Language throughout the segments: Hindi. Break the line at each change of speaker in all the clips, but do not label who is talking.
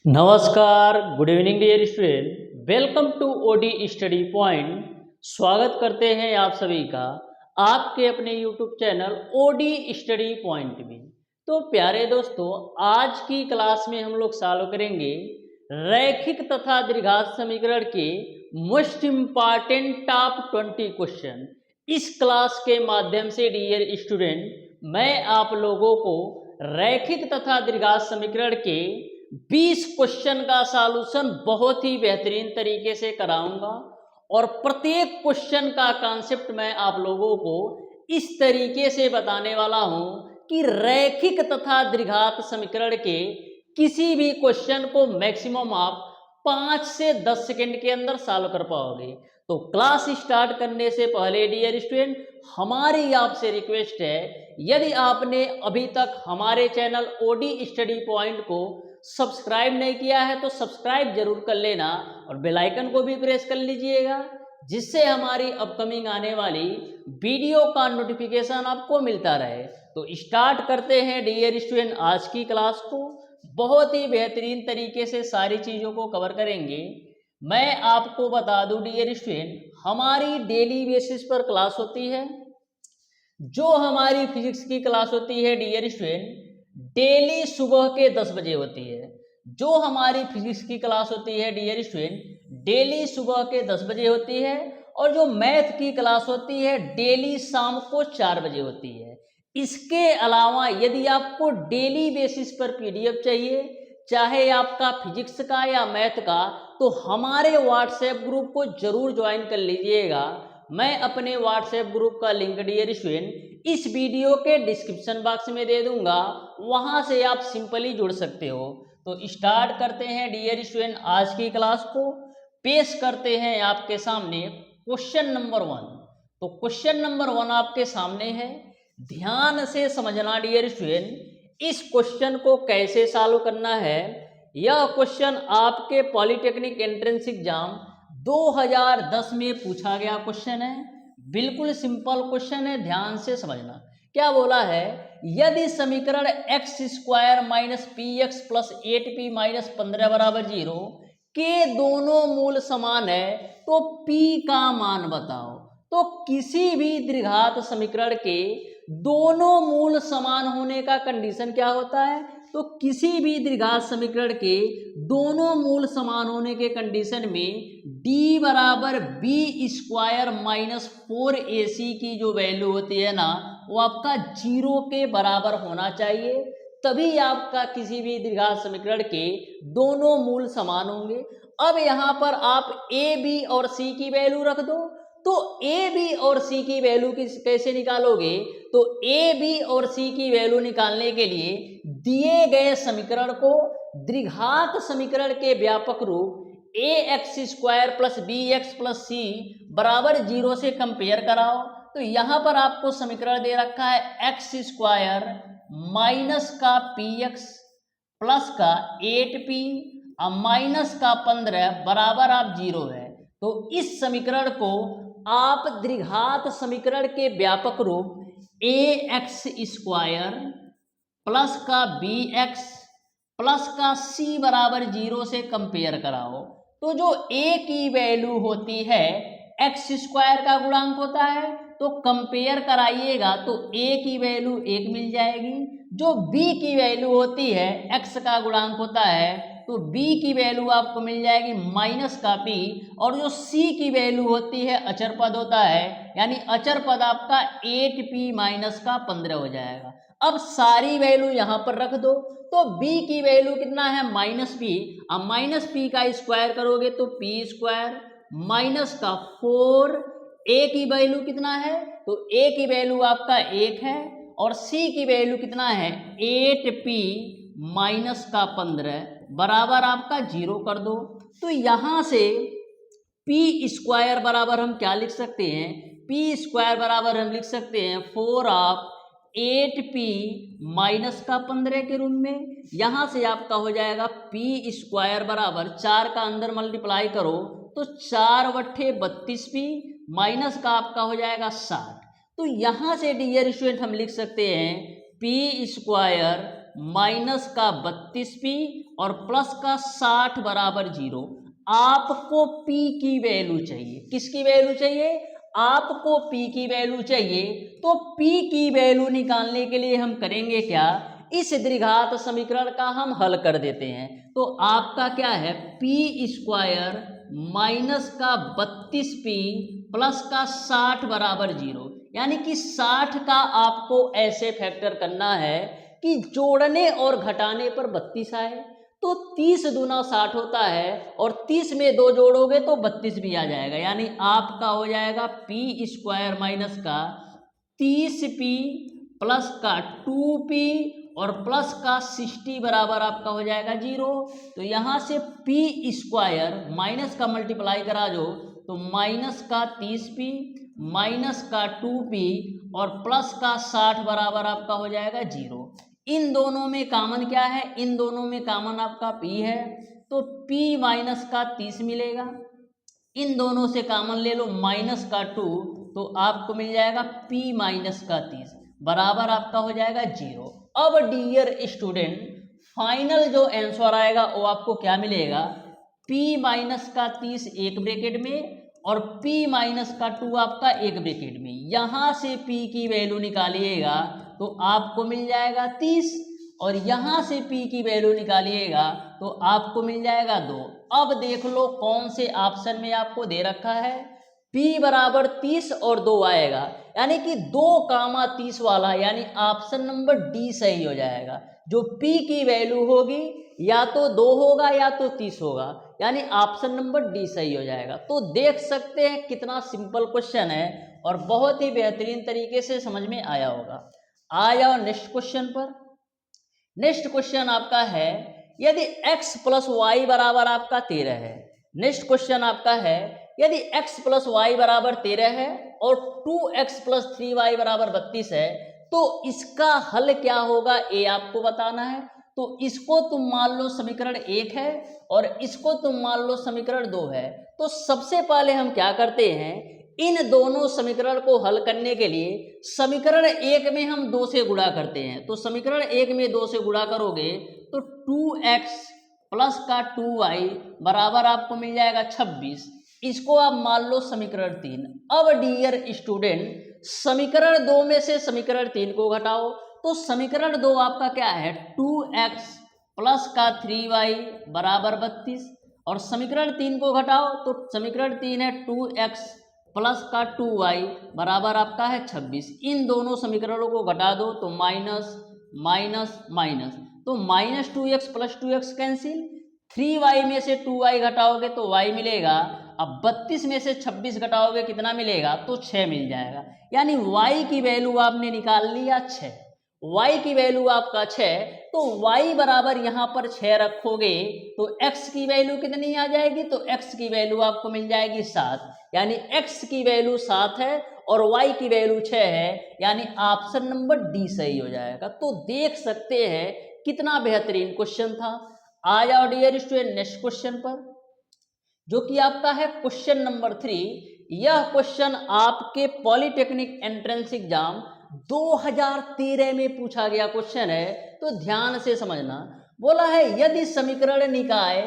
नमस्कार, good evening dear student. Welcome to OD study point. स्वागत करते हैं आप सभी का आपके अपने YouTube channel OD study point में। तो प्यारे दोस्तों, आज की क्लास में हम लोग सॉल्व करेंगे रैखिक तथा द्विघात समीकरण के मोस्ट इम्पॉर्टेंट टॉप 20 क्वेश्चन। इस क्लास के माध्यम से डियर स्टूडेंट मैं आप लोगों को रैखिक तथा द्विघात समीकरण के 20 क्वेश्चन का सॉल्यूशन बहुत ही बेहतरीन तरीके से कराऊंगा और प्रत्येक क्वेश्चन का कॉन्सेप्ट मैं आप लोगों को इस तरीके से बताने वाला हूं कि रैखिक तथा द्विघात समीकरण के किसी भी क्वेश्चन को मैक्सिमम आप 5 से 10 सेकंड के अंदर सॉल्व कर पाओगे। तो क्लास स्टार्ट करने से पहले डियर स्टूडेंट हमारी आपसे रिक्वेस्ट है, यदि आपने अभी तक हमारे चैनल ओडी स्टडी पॉइंट को सब्सक्राइब नहीं किया है तो सब्सक्राइब जरूर कर लेना और बेल आइकन को भी प्रेस कर लीजिएगा, जिससे हमारी अपकमिंग आने वाली वीडियो का नोटिफिकेशन आपको मिलता रहे। तो स्टार्ट करते हैं डियर स्टूडेंट आज की क्लास को। बहुत ही बेहतरीन तरीके से सारी चीज़ों को कवर करेंगे। मैं आपको बता दूं डियर स्टूडेंट, हमारी डेली बेसिस पर क्लास होती है। जो हमारी फिजिक्स की क्लास होती है डियर स्टूडेंट डेली सुबह के 10 बजे होती है। जो हमारी फिजिक्स की क्लास होती है डियर स्टूडेंट डेली सुबह के 10 बजे होती है, और जो मैथ की क्लास होती है डेली शाम को 4 बजे होती है। इसके अलावा यदि आपको डेली बेसिस पर पीडीएफ चाहिए, चाहे आपका फिजिक्स का या मैथ का, तो हमारे व्हाट्सएप ग्रुप को जरूर ज्वाइन कर लीजिएगा। मैं अपने व्हाट्सएप ग्रुप का लिंक डियर स्टूडेंट इस वीडियो के डिस्क्रिप्शन बॉक्स में दे दूंगा, वहां से आप सिंपली जुड़ सकते हो। तो स्टार्ट करते हैं डियर स्टूडेंट आज की क्लास को। पेश करते हैं आपके सामने क्वेश्चन नंबर 1। तो क्वेश्चन नंबर 1 आपके सामने है, ध्यान से समझना डियर स्टूडेंट इस क्वेश्चन को कैसे सॉल्व करना है। यह क्वेश्चन आपके पॉलिटेक्निक एंट्रेंस एग्जाम 2010 में पूछा गया क्वेश्चन है। बिल्कुल सिंपल क्वेश्चन है, ध्यान से समझना। क्या बोला है, यदि समीकरण x square minus P x plus 8p minus 15 बराबर 0 के दोनों मूल समान है तो p का मान बताओ। तो किसी भी द्विघात समीकरण के दोनों मूल समान होने का कंडीशन क्या होता है, तो किसी भी द्विघात समीकरण के दोनों मूल समान होने के कंडीशन में d बराबर बी स्क्वायर माइनस 4ac की जो वैल्यू होती है ना, वो आपका 0 के बराबर होना चाहिए, तभी आपका किसी भी द्विघात समीकरण के दोनों मूल समान होंगे। अब यहाँ पर आप a, b और c की वैल्यू रख दो। तो a, b और c की वैल्यू कैसे निकालोगे, तो a, b और c की वैल्यू निकालने के लिए दिए गए समीकरण को द्विघात समीकरण के व्यापक रूप ax square plus B X plus C बराबर 0 से कंपेयर कराओ। तो यहाँ पर आपको समीकरण दे रखा है एक्स स्क्वायर माइनस का पी एक्स प्लस का 8p और माइनस का 15 बराबर आप 0 है। तो इस समीकरण को आप द्विघात समीकरण के व्यापक रूप ax स्क्वायर प्लस का बी एक्स प्लस का c बराबर 0 से कंपेयर कराओ। तो जो a की वैल्यू होती है एक्स स्क्वायर का गुणांक होता है, तो कंपेयर कराइएगा तो a की वैल्यू 1 मिल जाएगी। जो b की वैल्यू होती है x का गुणांक होता है, तो b की वैल्यू आपको मिल जाएगी माइनस का p, और जो c की वैल्यू होती है अचर पद होता है, यानी अचर पद आपका 8p माइनस का 15 हो जाएगा। अब सारी वैल्यू यहाँ पर रख दो। तो b की वैल्यू कितना है माइनस p, अब माइनस p का स्क्वायर करोगे तो p स्क्वायर माइनस का 4। a की वैल्यू कितना है, तो a की वैल्यू आपका 1 है, और c की वैल्यू कितना है 8p माइनस का 15 बराबर आपका 0 कर दो। तो यहाँ से p स्क्वायर बराबर हम क्या लिख सकते हैं, p स्क्वायर बराबर हम लिख सकते हैं 4 ऑफ 8p माइनस का 15 के रूप में। यहाँ से आपका हो जाएगा p स्क्वायर बराबर 4 का अंदर मल्टीप्लाई करो तो 4 बट्ठे 32p माइनस का आपका हो जाएगा 60। तो यहाँ से डियर स्टूडेंट हम लिख सकते हैं p स्क्वायर माइनस का 32p और प्लस का 60 बराबर 0। आपको p की वैल्यू चाहिए। किसकी वैल्यू चाहिए? आपको p की वैल्यू चाहिए। तो p की वैल्यू निकालने के लिए हम करेंगे क्या? इस द्विघात समीकरण का हम हल कर देते हैं। तो आपका क्या है? p स्क्वायर माइनस का 32p प्लस का 60 बराबर 0। यानी कि 60 का आपको ऐसे फैक्टर करना है कि जोड़ने और घटाने पर 32 आए। तो 30 दूना 60 होता है और 30 में 2 जोड़ोगे तो 32 भी आ जाएगा। यानी आपका हो जाएगा p स्क्वायर माइनस का 30p प्लस का 2p और प्लस का 60 बराबर आपका हो जाएगा 0। तो यहाँ से p स्क्वायर माइनस का मल्टीप्लाई करा दो तो माइनस का 30p माइनस का 2p और प्लस का 60 बराबर आपका हो जाएगा 0। इन दोनों में कॉमन क्या है? इन दोनों में कॉमन आपका p है, तो p माइनस का 30 मिलेगा। इन दोनों से कॉमन ले लो माइनस का 2, तो आपको मिल जाएगा p माइनस का 30 बराबर आपका हो जाएगा 0। अब डियर स्टूडेंट, फाइनल जो आंसर आएगा वो आपको क्या मिलेगा? p माइनस का 30 एक ब्रैकेट में और p माइनस का 2 आपका एक ब्रैकेट में। यहाँ से p की वैल्यू निकालिएगा तो आपको मिल जाएगा 30 और यहाँ से p की वैल्यू निकालिएगा तो आपको मिल जाएगा 2। अब देख लो कौन से ऑप्शन में आपको दे रखा है, p बराबर 30 और 2 आएगा, यानी कि 2, 30 वाला, यानी ऑप्शन नंबर डी सही हो जाएगा। जो p की वैल्यू होगी या तो 2 होगा या तो 30 होगा, यानी ऑप्शन नंबर डी सही हो जाएगा। तो देख सकते हैं कितना सिंपल क्वेश्चन है और बहुत ही बेहतरीन तरीके से समझ में आया होगा। आ जाओ नेक्स्ट क्वेश्चन पर। नेक्स्ट क्वेश्चन आपका है, यदि x प्लस वाई बराबर आपका 13 है। नेक्स्ट क्वेश्चन आपका है, यदि x प्लस वाई बराबर 13 है और 2x प्लस 3y बराबर 32 है तो इसका हल क्या होगा, ये आपको बताना है। तो इसको तुम मान लो समीकरण 1 है और इसको तुम मान लो समीकरण 2 है। तो सबसे पहले हम क्या करते हैं, इन दोनों समीकरण को हल करने के लिए समीकरण 1 में हम 2 से गुणा करते हैं। तो समीकरण 1 में 2 से गुणा करोगे तो 2x प्लस का 2y बराबर आपको मिल जाएगा 26। इसको आप मान लो समीकरण 3। अब डियर स्टूडेंट, समीकरण 2 में से समीकरण 3 को घटाओ तो समीकरण 2 आपका क्या है, 2x प्लस का 3y बराबर 32 और समीकरण 3 को घटाओ तो समीकरण 3 है 2x प्लस का 2y बराबर आपका है 26। इन दोनों समीकरणों को घटा दो तो माइनस माइनस माइनस, तो minus 2x plus 2x cancel, 3y में से 2y घटाओगे तो y मिलेगा। अब 32 में से 26 घटाओगे कितना मिलेगा, तो 6 मिल जाएगा। यानी y की वैल्यू आपने निकाल लिया 6, y की वैल्यू आपका 6। तो y बराबर यहाँ पर 6 रखोगे तो x की वैल्यू कितनी आ जाएगी, तो x की वैल्यू आपको मिल जाएगी 7। यानी x की वैल्यू 7 है और y की वैल्यू 6 है, यानी ऑप्शन नंबर डी सही हो जाएगा। तो देख सकते हैं कितना बेहतरीन क्वेश्चन था। आ जाओ डियर स्टूडेंट नेक्स्ट क्वेश्चन पर, जो कि आपका है क्वेश्चन नंबर 3। यह क्वेश्चन आपके पॉलिटेक्निक एंट्रेंस एग्जाम 2013 में पूछा गया क्वेश्चन है, तो ध्यान से समझना। बोला है यदि समीकरण निकाय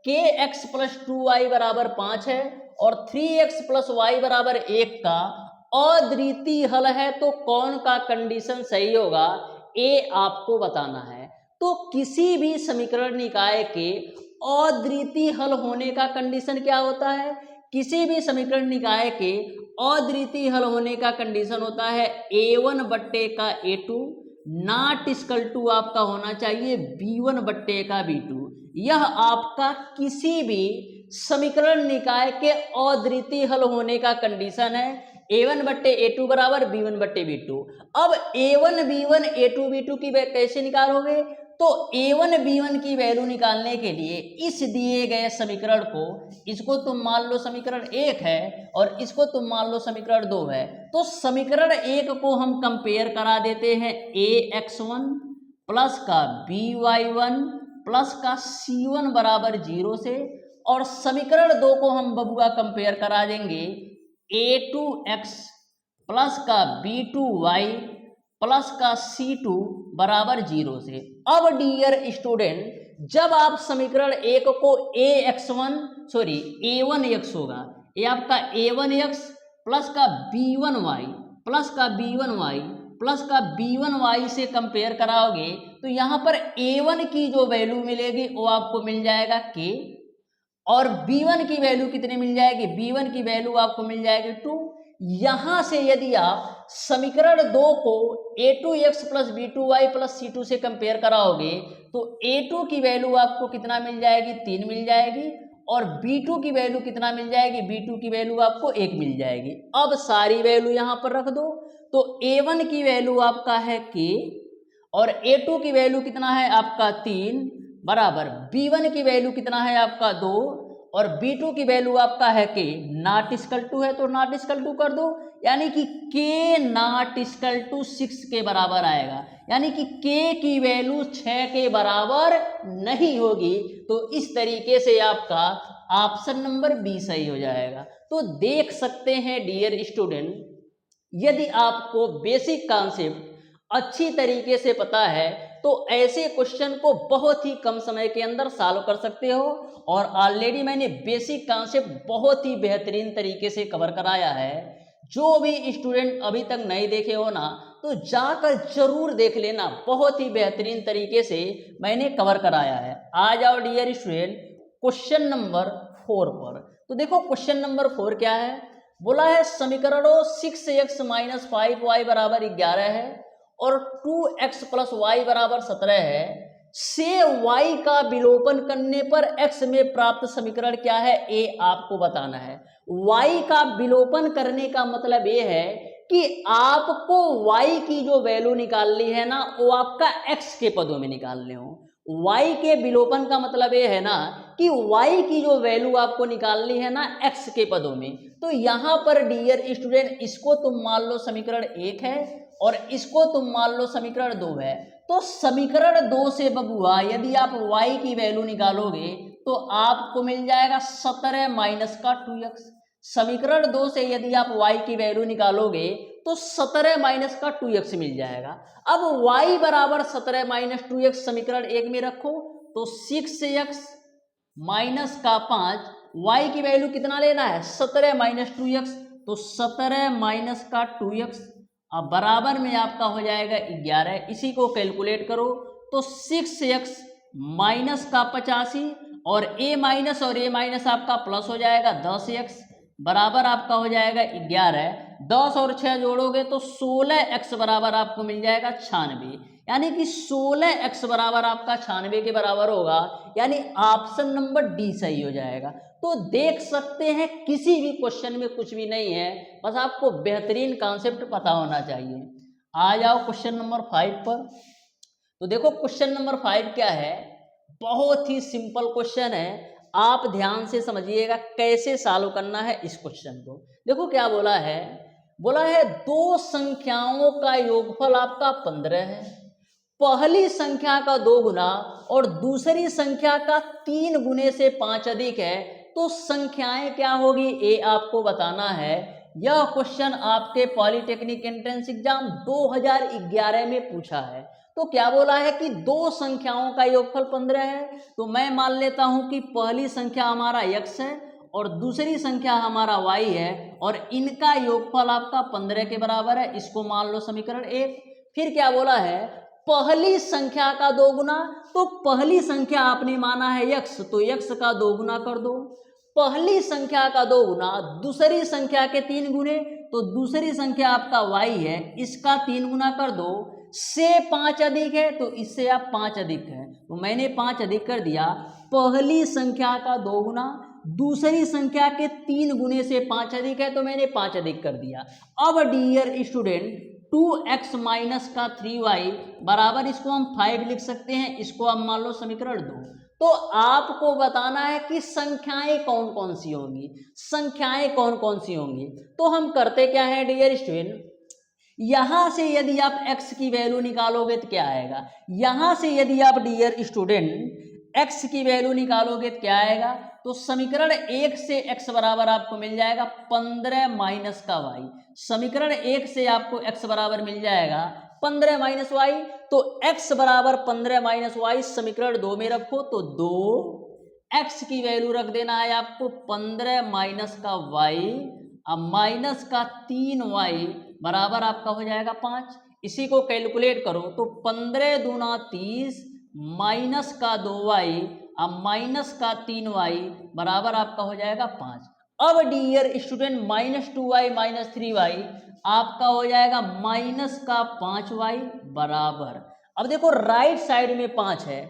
kx प्लस 2y बराबर 5 है और 3x प्लस y बराबर 1 का अद्वितीय हल है तो कौन का कंडीशन सही होगा, ये आपको बताना है। तो किसी भी समीकरण निकाय के अद्वितीय हल होने का कंडीशन क्या होता है, किसी भी समीकरण निकाय के अद्वितीय हल होने का कंडीशन होता है a1 बट्टे का a2 नॉट इक्वल टू आपका होना चाहिए b1 बट्टे का b2। यह आपका किसी भी समीकरण निकाय के अद्वितीय हल होने का कंडीशन है। a1 बट्टे a2 बराबर b1 बट्टे b2। अब a1 b1 a2 b2 की कैसे निकालोगे, तो a1 b1 की वैल्यू निकालने के लिए इस दिए गए समीकरण को, इसको तुम मान लो समीकरण 1 है और इसको तुम मान लो समीकरण 2 है। तो समीकरण 1 को हम कंपेयर करा देते हैं ax1 प्लस का by1 प्लस का c1 बराबर 0 से, और समीकरण 2 को हम बबुआ कंपेयर करा देंगे a2x प्लस का b2y प्लस का c2 बराबर 0 से। अब डियर स्टूडेंट, जब आप समीकरण एक को a1x होगा, ये आपका a1x प्लस का b1y प्लस का b1y प्लस का b1y से कंपेयर कराओगे तो यहाँ पर a1 की जो वैल्यू मिलेगी वो आपको मिल जाएगा k, और b1 की वैल्यू कितनी मिल जाएगी, b1 की वैल्यू आपको मिल जाएगी 2। यहां से यदि आप समीकरण 2 को a2x plus b2y plus c2 से कंपेयर कराओगे तो a2 की वैल्यू आपको कितना मिल जाएगी, 3 मिल जाएगी, और b2 की वैल्यू कितना मिल जाएगी, b2 की वैल्यू आपको 1 मिल जाएगी। अब सारी वैल्यू यहां पर रख दो तो a1 की वैल्यू आपका है k, और a2 की वैल्यू कितना है आपका 3 बराबर b1 की वैल्यू कितना है आपका 2, और b2 की वैल्यू आपका है k नॉट इक्वल टू है तो नॉट इक्वल टू कर दो, यानी कि k नॉट इक्वल टू 6 के बराबर आएगा, यानी कि k की वैल्यू 6 के बराबर नहीं होगी। तो इस तरीके से आपका ऑप्शन नंबर बी सही हो जाएगा। तो देख सकते हैं डियर स्टूडेंट, यदि आपको बेसिक कॉन्सेप्ट अच्छी तरीके से पता है तो ऐसे क्वेश्चन को बहुत ही कम समय के अंदर सॉल्व कर सकते हो, और ऑलरेडी मैंने बेसिक कॉन्सेप्ट बहुत ही बेहतरीन तरीके से कवर कराया है। जो भी स्टूडेंट अभी तक नहीं देखे हो ना तो जाकर जरूर देख लेना, बहुत ही बेहतरीन तरीके से मैंने कवर कराया है। आ जाओ डियर स्टूडेंट क्वेश्चन नंबर 4 पर। तो देखो क्वेश्चन नंबर 4 क्या है, बोला है समीकरणों 6x माइनस 5y बराबर 11 है और 2x प्लस वाई बराबर 17 है, से y का विलोपन करने पर x में प्राप्त समीकरण क्या है, ये आपको बताना है। y का विलोपन करने का मतलब ये है कि आपको y की जो वैल्यू निकालनी है ना वो आपका x के पदों में निकालने हो। y के विलोपन का मतलब ये है ना कि y की जो वैल्यू आपको निकालनी है ना x के पदों में। तो यहाँ पर डियर स्टूडेंट इसको तुम मान लो समीकरण 1 है और इसको तुम मान लो समीकरण 2 है। तो समीकरण 2 से बबुआ यदि आप y की वैल्यू निकालोगे तो आपको मिल जाएगा 17 माइनस का 2x। समीकरण 2 से यदि आप y की वैल्यू निकालोगे तो 17 माइनस का 2x मिल जाएगा। अब y बराबर 17 माइनस 2x समीकरण 1 में रखो तो 6x माइनस का 5, y की वैल्यू कितना लेना है 17 माइनस 2x, तो 17 माइनस का 2x अब बराबर में आपका हो जाएगा 11। इसी को कैलकुलेट करो तो 6x माइनस का 85 और a माइनस आपका प्लस हो जाएगा 10x बराबर आपका हो जाएगा 11। 10 और 6 जोड़ोगे तो 16x बराबर आपको मिल जाएगा 96, यानी कि 16x बराबर आपका 96 के बराबर होगा, यानी ऑप्शन नंबर डी सही हो जाएगा। तो देख सकते हैं किसी भी क्वेश्चन में कुछ भी नहीं है, बस आपको बेहतरीन कॉन्सेप्ट पता होना चाहिए। आ जाओ क्वेश्चन नंबर 5 पर। तो देखो क्वेश्चन नंबर 5 क्या है, बहुत ही सिंपल क्वेश्चन है, आप ध्यान से समझिएगा कैसे सॉल्व करना है इस क्वेश्चन को। देखो क्या बोला है, बोला है दो संख्याओं का योगफल आपका 15 है, पहली संख्या का 2 गुना और दूसरी संख्या का 3 गुने से 5 अधिक है, तो संख्याएं क्या होगी ये आपको बताना है। यह क्वेश्चन आपके पॉलिटेक्निक एंट्रेंस एग्जाम 2011 में पूछा है। तो क्या बोला है कि दो संख्याओं का योगफल 15 है, तो मैं मान लेता हूं कि पहली संख्या हमारा x है और दूसरी संख्या हमारा y है और इनका योगफल आपका 15 के बराबर है, इसको मान लो समीकरण 1। फिर क्या बोला है, पहली संख्या का 2 गुना, तो पहली संख्या आपने माना है x, तो x का 2 गुना कर दो। पहली संख्या का 2 गुना दूसरी संख्या के 3 गुने, तो दूसरी संख्या आपका y है, इसका 3 गुना कर दो। से 5 अधिक है तो इससे आप 5 अधिक है, तो मैंने 5 अधिक कर दिया। पहली संख्या का 2 गुना दूसरी संख्या के 3 गुने से 5 अधिक है, तो मैंने 5 अधिक कर दिया। अब डियर स्टूडेंट 2x माइनस का 3y बराबर, इसको हम 5 लिख सकते हैं, इसको हम मान लो समीकरण 2। तो आपको बताना है कि संख्याएं कौन कौन सी होंगी, संख्याएं कौन कौन सी होंगी। तो हम करते क्या है डियर स्टूडेंट, यहां से यदि आप x की वैल्यू निकालोगे तो क्या आएगा, यहां से यदि आप डियर स्टूडेंट x की वैल्यू निकालोगे तो क्या आएगा, तो समीकरण 1 से x बराबर आपको मिल जाएगा 15 माइनस का y। समीकरण 1 से आपको x बराबर मिल जाएगा 15 माइनस वाई, तो x बराबर 15 माइनस वाई समीकरण 2 में रखो, तो 2x की वैल्यू रख देना है आपको 15 माइनस का y, अब माइनस का 3y बराबर आपका हो जाएगा 5। इसी को कैलकुलेट करो तो 15 दूना 30 माइनस का 2y अब माइनस का 3y बराबर आपका हो जाएगा 5। अब डियर स्टूडेंट -2y -3y आपका हो जाएगा माइनस का 5y बराबर, अब देखो राइट साइड में 5 है,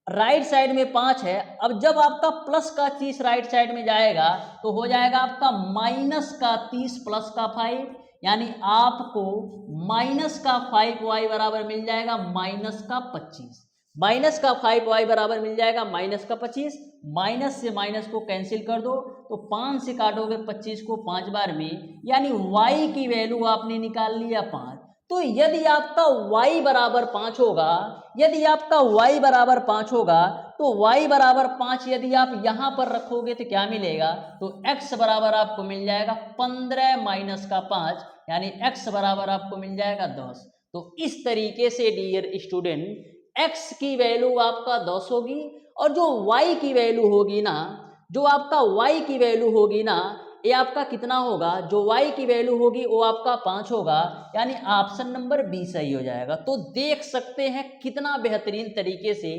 राइट साइड में 5 है, अब जब आपका प्लस का 30 राइट साइड में जाएगा तो हो जाएगा आपका माइनस का 30 प्लस का 5, यानी आपको माइनस का 5y बराबर मिल जाएगा माइनस का 25, माइनस का 5y बराबर मिल जाएगा माइनस का 25। माइनस से माइनस को कैंसिल कर दो तो 5 से काटोगे 25 को 5 बार में, यानी y की वैल्यू आपने निकाल लिया 5। तो यदि आपका y बराबर 5 होगा, यदि आपका y बराबर 5 होगा तो y बराबर 5 यदि आप यहां पर रखोगे तो क्या मिलेगा, तो x बराबर आपको मिल जाएगा 15 माइनस का 5, यानी x बराबर आपको मिल जाएगा 10। तो इस तरीके से डियर स्टूडेंट x की वैल्यू आपका 10 होगी, और जो y की वैल्यू होगी ना, जो आपका y की वैल्यू होगी ना, ये आपका कितना होगा, जो y की वैल्यू होगी वो आपका 5 होगा, यानी ऑप्शन नंबर बी सही हो जाएगा। तो देख सकते हैं कितना बेहतरीन तरीके से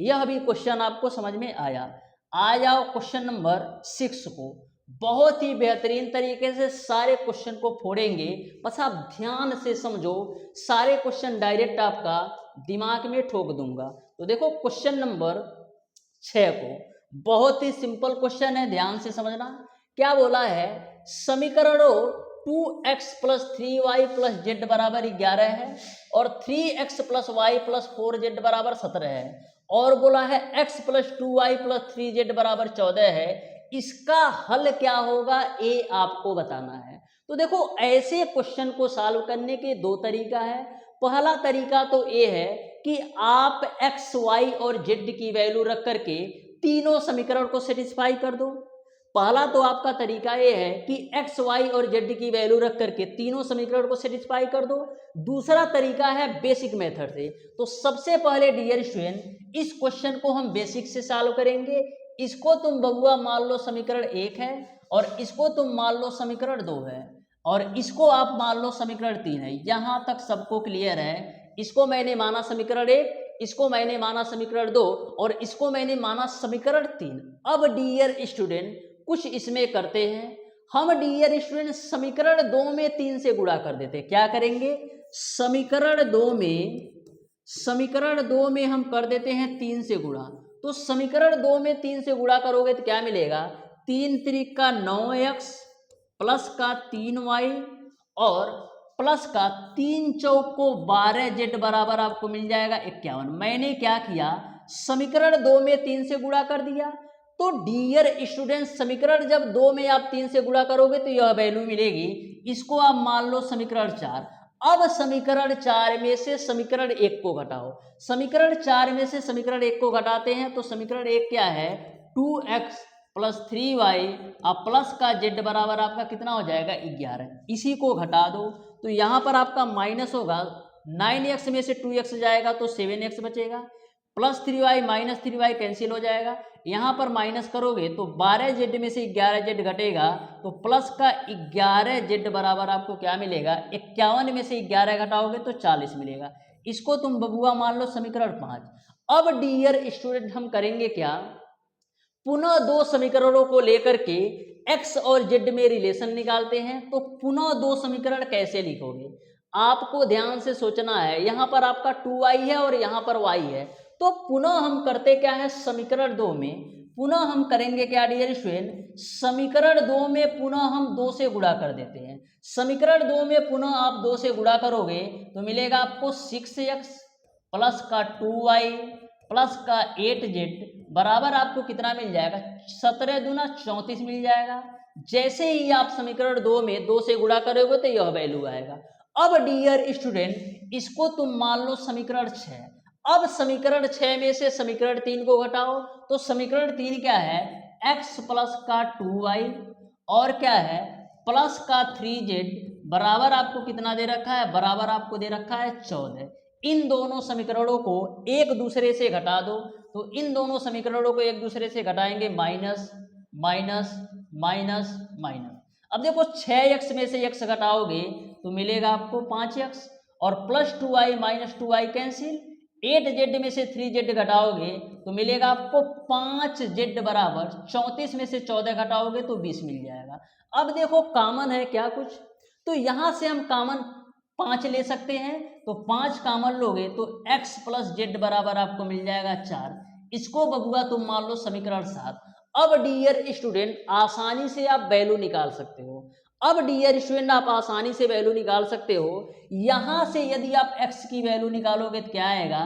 यह भी क्वेश्चन आपको समझ में आया। आ जाओ क्वेश्चन नंबर 6 को, बहुत ही बेहतरीन तरीके से सारे क्वेश्चन को फोड़ेंगे, बस आप ध्यान से समझो, सारे क्वेश्चन डायरेक्ट आपका दिमाग में ठोक दूंगा। तो देखो क्वेश्चन नंबर 6 को, बहुत ही सिंपल क्वेश्चन है, ध्यान से समझना। क्या बोला है, समीकरणों 2x plus 3y plus Z बराबर 11 है और 3x plus Y plus 4z बराबर 17 है, और बोला है x plus 2y plus 3z बराबर 14 है, इसका हल क्या होगा ये आपको बताना है। तो देखो ऐसे क्वेश्चन को सॉल्व करने के दो तरीका है। पहला तरीका तो ये है कि आप x, y और z की वैल्यू रख करके तीनों समीकरण को सेटिस्फाई कर दो। पहला तो आपका तरीका ये है कि x, y और z की वैल्यू रख करके तीनों समीकरण को सेटिस्फाई कर दो। दूसरा तरीका है बेसिक मेथड से। तो सबसे पहले डियर स्टूडेंट इस क्वेश्चन को हम बेसिक से सॉल्व करेंगे। इसको तुम बबुआ मान लो समीकरण 1 है, और इसको तुम मान लो समीकरण 2 है, और इसको आप मान लो समीकरण 3 है। यहां तक सबको क्लियर है। इसको मैंने माना समीकरण 1, इसको मैंने माना समीकरण 2, और इसको मैंने माना समीकरण 3। अब डियर स्टूडेंट कुछ इसमें करते हैं हम, डियर स्टूडेंट समीकरण 2 में 3 से गुणा कर देते। क्या करेंगे, समीकरण 2 में हम कर देते हैं 3 से गुणा। तो समीकरण 2 में 3 से गुणा करोगे तो क्या मिलेगा, 3 त्रिक का 9x प्लस का 3y और प्लस का 3 चौक को 12z बराबर आपको मिल जाएगा 51। मैंने क्या किया, समीकरण 2 में 3 से गुणा कर दिया। तो डियर स्टूडेंट समीकरण जब 2 में आप 3 से गुणा करोगे तो यह वैल्यू मिलेगी। इसको आप मान लो समीकरण 4। अब समीकरण 4 में से समीकरण 1 को घटाओ। समीकरण 4 में से समीकरण 1 को घटाते हैं तो समीकरण 1 क्या है, 2x प्लस 3y अब प्लस का z बराबर आपका कितना हो जाएगा 11। इसी को घटा दो तो यहाँ पर आपका माइनस होगा, 9x में से 2x जाएगा तो 7x बचेगा, plus 3y minus 3y cancel हो जाएगा। यहाँ पर माइनस करोगे तो 12z में से 11z घटेगा तो प्लस का 11z बराबर आपको क्या मिलेगा, 51 में से 11 घटाओगे तो 40 मिलेगा। इसको तुम बबुआ मान लो समीकरण 5। अब डियर स्टूडेंट हम करेंगे क्या, पुनः दो समीकरणों को लेकर के x और z में रिलेशन निकालते हैं। तो पुनः दो समीकरण कैसे लिखोगे, आपको ध्यान से सोचना है। यहाँ पर आपका 2y है और यहाँ पर y है, तो पुनः हम करते क्या है, समीकरण 2 में पुनः हम करेंगे क्या डियर स्टूडेंट, समीकरण 2 में पुनः हम 2 से गुणा कर देते हैं। समीकरण 2 में पुनः आप 2 से गुणा करोगे तो मिलेगा आपको 6x प्लस का 2y प्लस का 8z बराबर आपको कितना मिल जाएगा, 17 दूना 34 मिल जाएगा। जैसे ही आप समीकरण 2 में 2 से गुणा करोगे तो यह वैल्यू आएगा। अब डियर स्टूडेंट इसको तुम मान लो समीकरण 6। अब समीकरण 6 में से समीकरण 3 को घटाओ तो समीकरण 3 क्या है, x प्लस का 2y और क्या है प्लस का 3z बराबर आपको कितना दे रखा है, बराबर आपको दे रखा है 14। इन दोनों समीकरणों को एक दूसरे से घटा दो, तो इन दोनों समीकरणों को एक दूसरे से घटाएंगे माइनस माइनस माइनस माइनस। अब देखो 6x में से x घटाओगे तो मिलेगा आपको 5x, और plus 2i minus 2i cancel. 8z में से 3z घटाओगे तो मिलेगा आपको 5z बराबर 34 में से 14 घटाओगे तो 20 मिल जाएगा। अब देखो कॉमन है क्या कुछ, तो यहां से हम कॉमन 5 ले सकते हैं, तो 5 कॉमन लोगे तो x प्लस जेड बराबर आपको मिल जाएगा 4। इसको बबुआ तुम मान लो समीकरण 7। अब डियर स्टूडेंट आसानी से आप वैल्यू निकाल सकते हो। अब डियर स्टूडेंट आप आसानी से वैल्यू निकाल सकते हो। यहां से यदि आप x की वैल्यू निकालोगे तो क्या आएगा,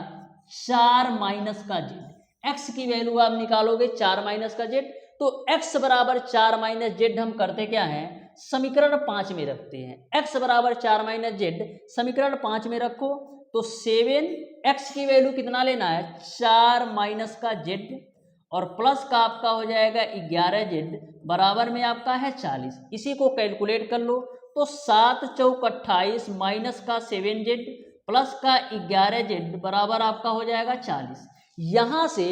4 माइनस का जेड। x की वैल्यू आप निकालोगे 4 माइनस का जेड, तो x बराबर 4 माइनस जेड हम करते क्या है, समीकरण 5 में रखते हैं। x बराबर 4 माइनस जेड समीकरण 5 में रखो, तो 7x की वैल्यू कितना लेना है, 4 माइनस का जेड, और प्लस का आपका हो जाएगा 11z बराबर में आपका है 40। इसी को कैलकुलेट कर लो, तो 7 चौक 28 माइनस का 7z प्लस का 11z बराबर आपका हो जाएगा 40। यहां से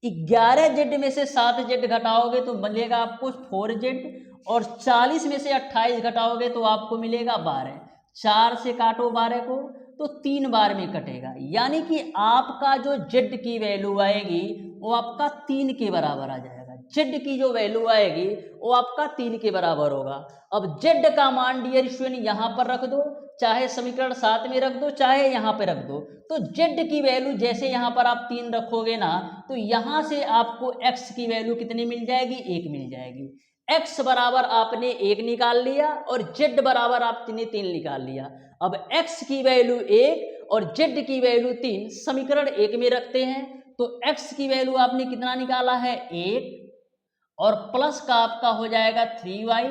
11z में से 7z घटाओगे तो मिलेगा आपको 4z, और 40 में से 28 घटाओगे तो आपको मिलेगा 12। 4 से काटो 12 को तो 3 बार में कटेगा, यानी कि आपका जो z की वैल्यू आएगी वो आपका 3 के बराबर आ जाएगा। z की जो वैल्यू आएगी वो आपका 3 के बराबर होगा। अब z का मान डियर स्टूडेंट यहाँ पर रख दो, चाहे समीकरण 7 में रख दो चाहे यहाँ पे रख दो, तो z की वैल्यू जैसे यहाँ पर आप 3 रखोगे ना, तो यहाँ से आपको x की वैल्यू कितनी मिल जाएगी, 1 मिल जाएगी। x बराबर आपने 1 निकाल लिया और z बराबर आपने 3 निकाल लिया। अब x की वैल्यू 1 और z की वैल्यू 3 समीकरण 1 में रखते हैं, तो x की वैल्यू आपने कितना निकाला है 1, और प्लस का आपका हो जाएगा 3y,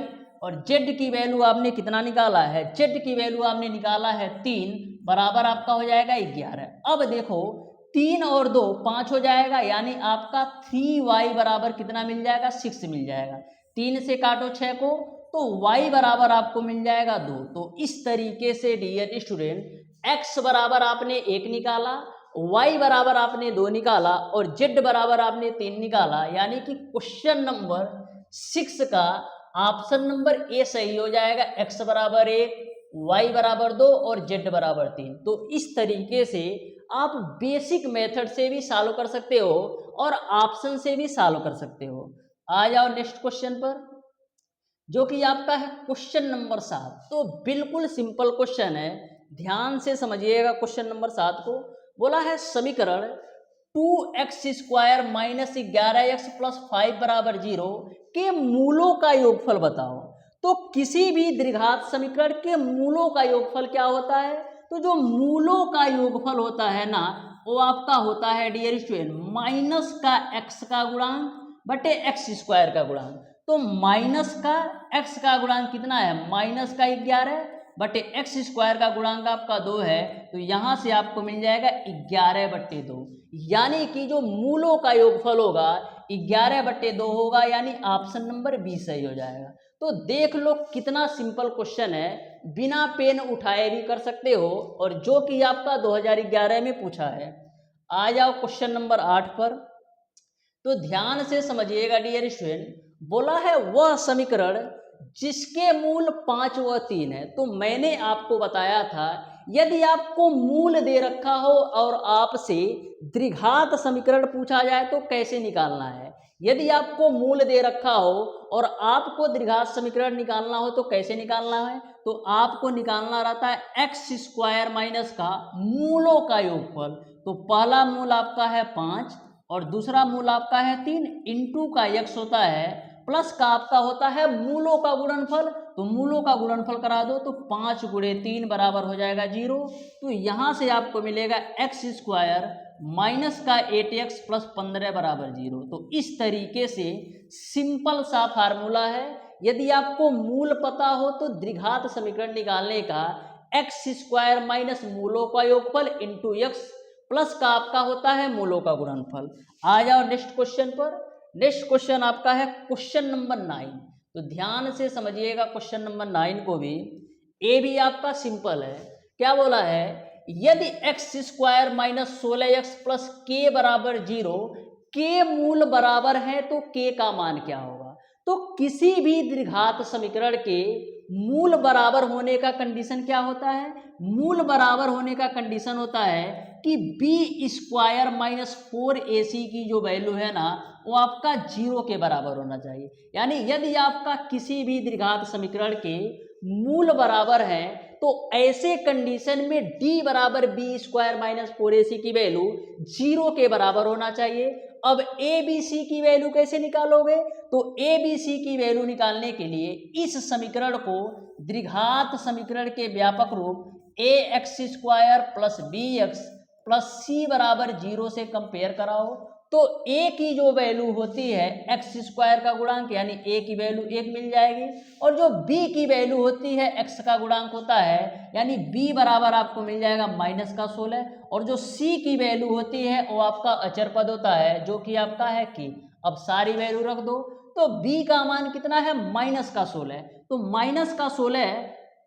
और z की वैल्यू आपने कितना निकाला है, z की वैल्यू आपने निकाला है 3 बराबर आपका हो जाएगा 11। अब देखो 3 और 2 5 हो जाएगा, यानी आपका 3y बराबर कितना मिल जाएगा, 6 मिल जाएगा। 3 से काटो 6 को तो y बराबर आपको मिल जाएगा 2। तो इस तरीके से डियर स्टूडेंट x बराबर आपने 1 निकाला, y बराबर आपने 2 निकाला और z बराबर आपने 3 निकाला, यानी कि क्वेश्चन नंबर 6 का ऑप्शन नंबर ए सही हो जाएगा। x बराबर 1, y बराबर 2 और z बराबर 3। तो इस तरीके से आप बेसिक मेथड से भी सॉल्व कर सकते हो और ऑप्शन से भी सॉल्व कर सकते हो। आ जाओ नेक्स्ट क्वेश्चन पर, जो कि आपका है क्वेश्चन नंबर 7। तो बिल्कुल सिंपल क्वेश्चन है, ध्यान से समझिएगा क्वेश्चन नंबर 7 को। बोला है समीकरण 2x² माइनस 11x प्लस 5 बराबर 0 के मूलों का योगफल बताओ। तो किसी भी द्विघात समीकरण के मूलों का योगफल क्या होता है, तो जो मूलों का योगफल होता है ना, वो आपका होता है डियर स्टूडेंट माइनस का x का गुणांक बटे x² का गुणांक। तो माइनस का x का गुणांक कितना है, माइनस का 11 बटे x² का गुणांक आपका 2 है, तो यहां से आपको मिल जाएगा 11/2, यानी कि जो मूलों का योगफल होगा 11/2 होगा, यानी ऑप्शन नंबर बी सही हो जाएगा। तो देख लो कितना सिंपल क्वेश्चन है, बिना पेन उठाए भी कर सकते हो, और जो कि आपका 2011 में पूछा है। आ जाओ क्वेश्चन नंबर 8 पर, तो ध्यान से समझिएगा डियर स्टूडेंट। बोला है वह समीकरण जिसके मूल 5 व 3 है। तो मैंने आपको बताया था यदि आपको मूल दे रखा हो और आपसे द्विघात समीकरण पूछा जाए तो कैसे निकालना है। यदि आपको मूल दे रखा हो और आपको द्विघात समीकरण निकालना हो तो कैसे निकालना है, तो आपको निकालना रहता है x² माइनस का मूलों का योगफल। तो पहला मूल आपका है 5 और दूसरा मूल आपका है 3, इंटू का x होता है प्लस का आपका होता है मूलों का गुणनफल। तो मूलों का गुणनफल करा दो तो 5 गुणे 3 बराबर हो जाएगा 0। तो यहाँ से आपको मिलेगा x² माइनस का 8x प्लस 15 बराबर 0। तो इस तरीके से सिंपल सा फार्मूला है। यदि आपको मूल पता हो तो द्विघात समीकरण निकालने का x² माइनस मूलों का योगफल इंटू x प्लस का आपका होता है मूलों का गुणनफल। आ जाओ नेक्स्ट क्वेश्चन पर। नेक्स्ट क्वेश्चन आपका है क्वेश्चन नंबर 9। तो ध्यान से समझिएगा क्वेश्चन नंबर 9 को भी। ए भी आपका सिंपल है। क्या बोला है, यदि x square minus 16x plus के बराबर 0, के मूल बराबर है तो के का मान क्या होगा। तो किसी भी द्विघात समीकरण के मूल बराबर होने का कंडीशन क्या होता है, मूल बराबर होने का कंडीशन होता है कि बी स्क्वायर माइनस 4ac की जो वैल्यू है ना वो आपका 0 के बराबर होना चाहिए। यानी यदि आपका किसी भी द्विघात समीकरण के मूल बराबर है तो ऐसे कंडीशन में d बराबर बी स्क्वायर माइनस 4ac की वैल्यू 0 के बराबर होना चाहिए। अब ए बी सी की वैल्यू कैसे निकालोगे, तो ए बी सी की वैल्यू निकालने के लिए इस समीकरण को द्विघात समीकरण के व्यापक रूप A X square plus B X plus C बराबर 0 से कंपेयर कराओ। तो a की जो वैल्यू होती है एक्स स्क्वायर का गुणांक यानी a की वैल्यू 1 मिल जाएगी, और जो b की वैल्यू होती है x का गुणांक होता है यानी b बराबर आपको मिल जाएगा माइनस का 16, और जो c की वैल्यू होती है वो आपका अचर पद होता है जो कि आपका है कि अब सारी वैल्यू रख दो। तो b का मान कितना है माइनस का 16, तो माइनस का 16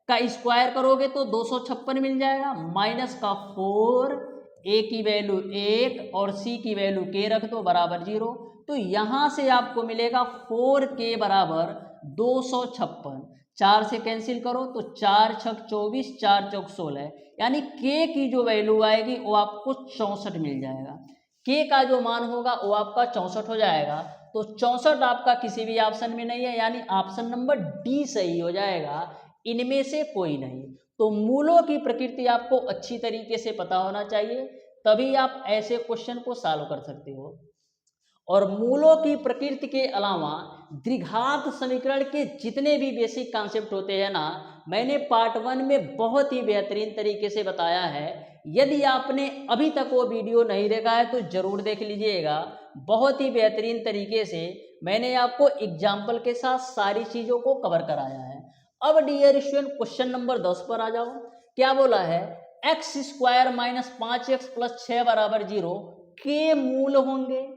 का स्क्वायर करोगे तो 256 मिल जाएगा, माइनस का 4, ए की वैल्यू 1 और सी की वैल्यू के रख दो बराबर 0। तो यहाँ से आपको मिलेगा 4 के बराबर 256, 4 से कैंसिल करो तो 4 छक 24, 4 चौक 16, यानी के की जो वैल्यू आएगी वो आपको 64 मिल जाएगा। के का जो मान होगा वो आपका 64 हो जाएगा। तो 64 आपका किसी भी ऑप्शन में नहीं है, यानी ऑप्शन नंबर डी सही हो जाएगा, इनमें से कोई नहीं। तो मूलों की प्रकृति आपको अच्छी तरीके से पता होना चाहिए, तभी आप ऐसे क्वेश्चन को सॉल्व कर सकते हो। और मूलों की प्रकृति के अलावा द्विघात समीकरण के जितने भी बेसिक कॉन्सेप्ट होते हैं ना, मैंने पार्ट 1 में बहुत ही बेहतरीन तरीके से बताया है। यदि आपने अभी तक वो वीडियो नहीं देखा है तो जरूर देख लीजिएगा, बहुत ही बेहतरीन तरीके से मैंने आपको एग्जाम्पल के साथ सारी चीज़ों को कवर कराया है। अब डियर स्टूडेंट क्वेश्चन नंबर 10 पर आ जाओ। क्या बोला है, x square minus 5x plus 6 बराबर 0 के मूल होंगे।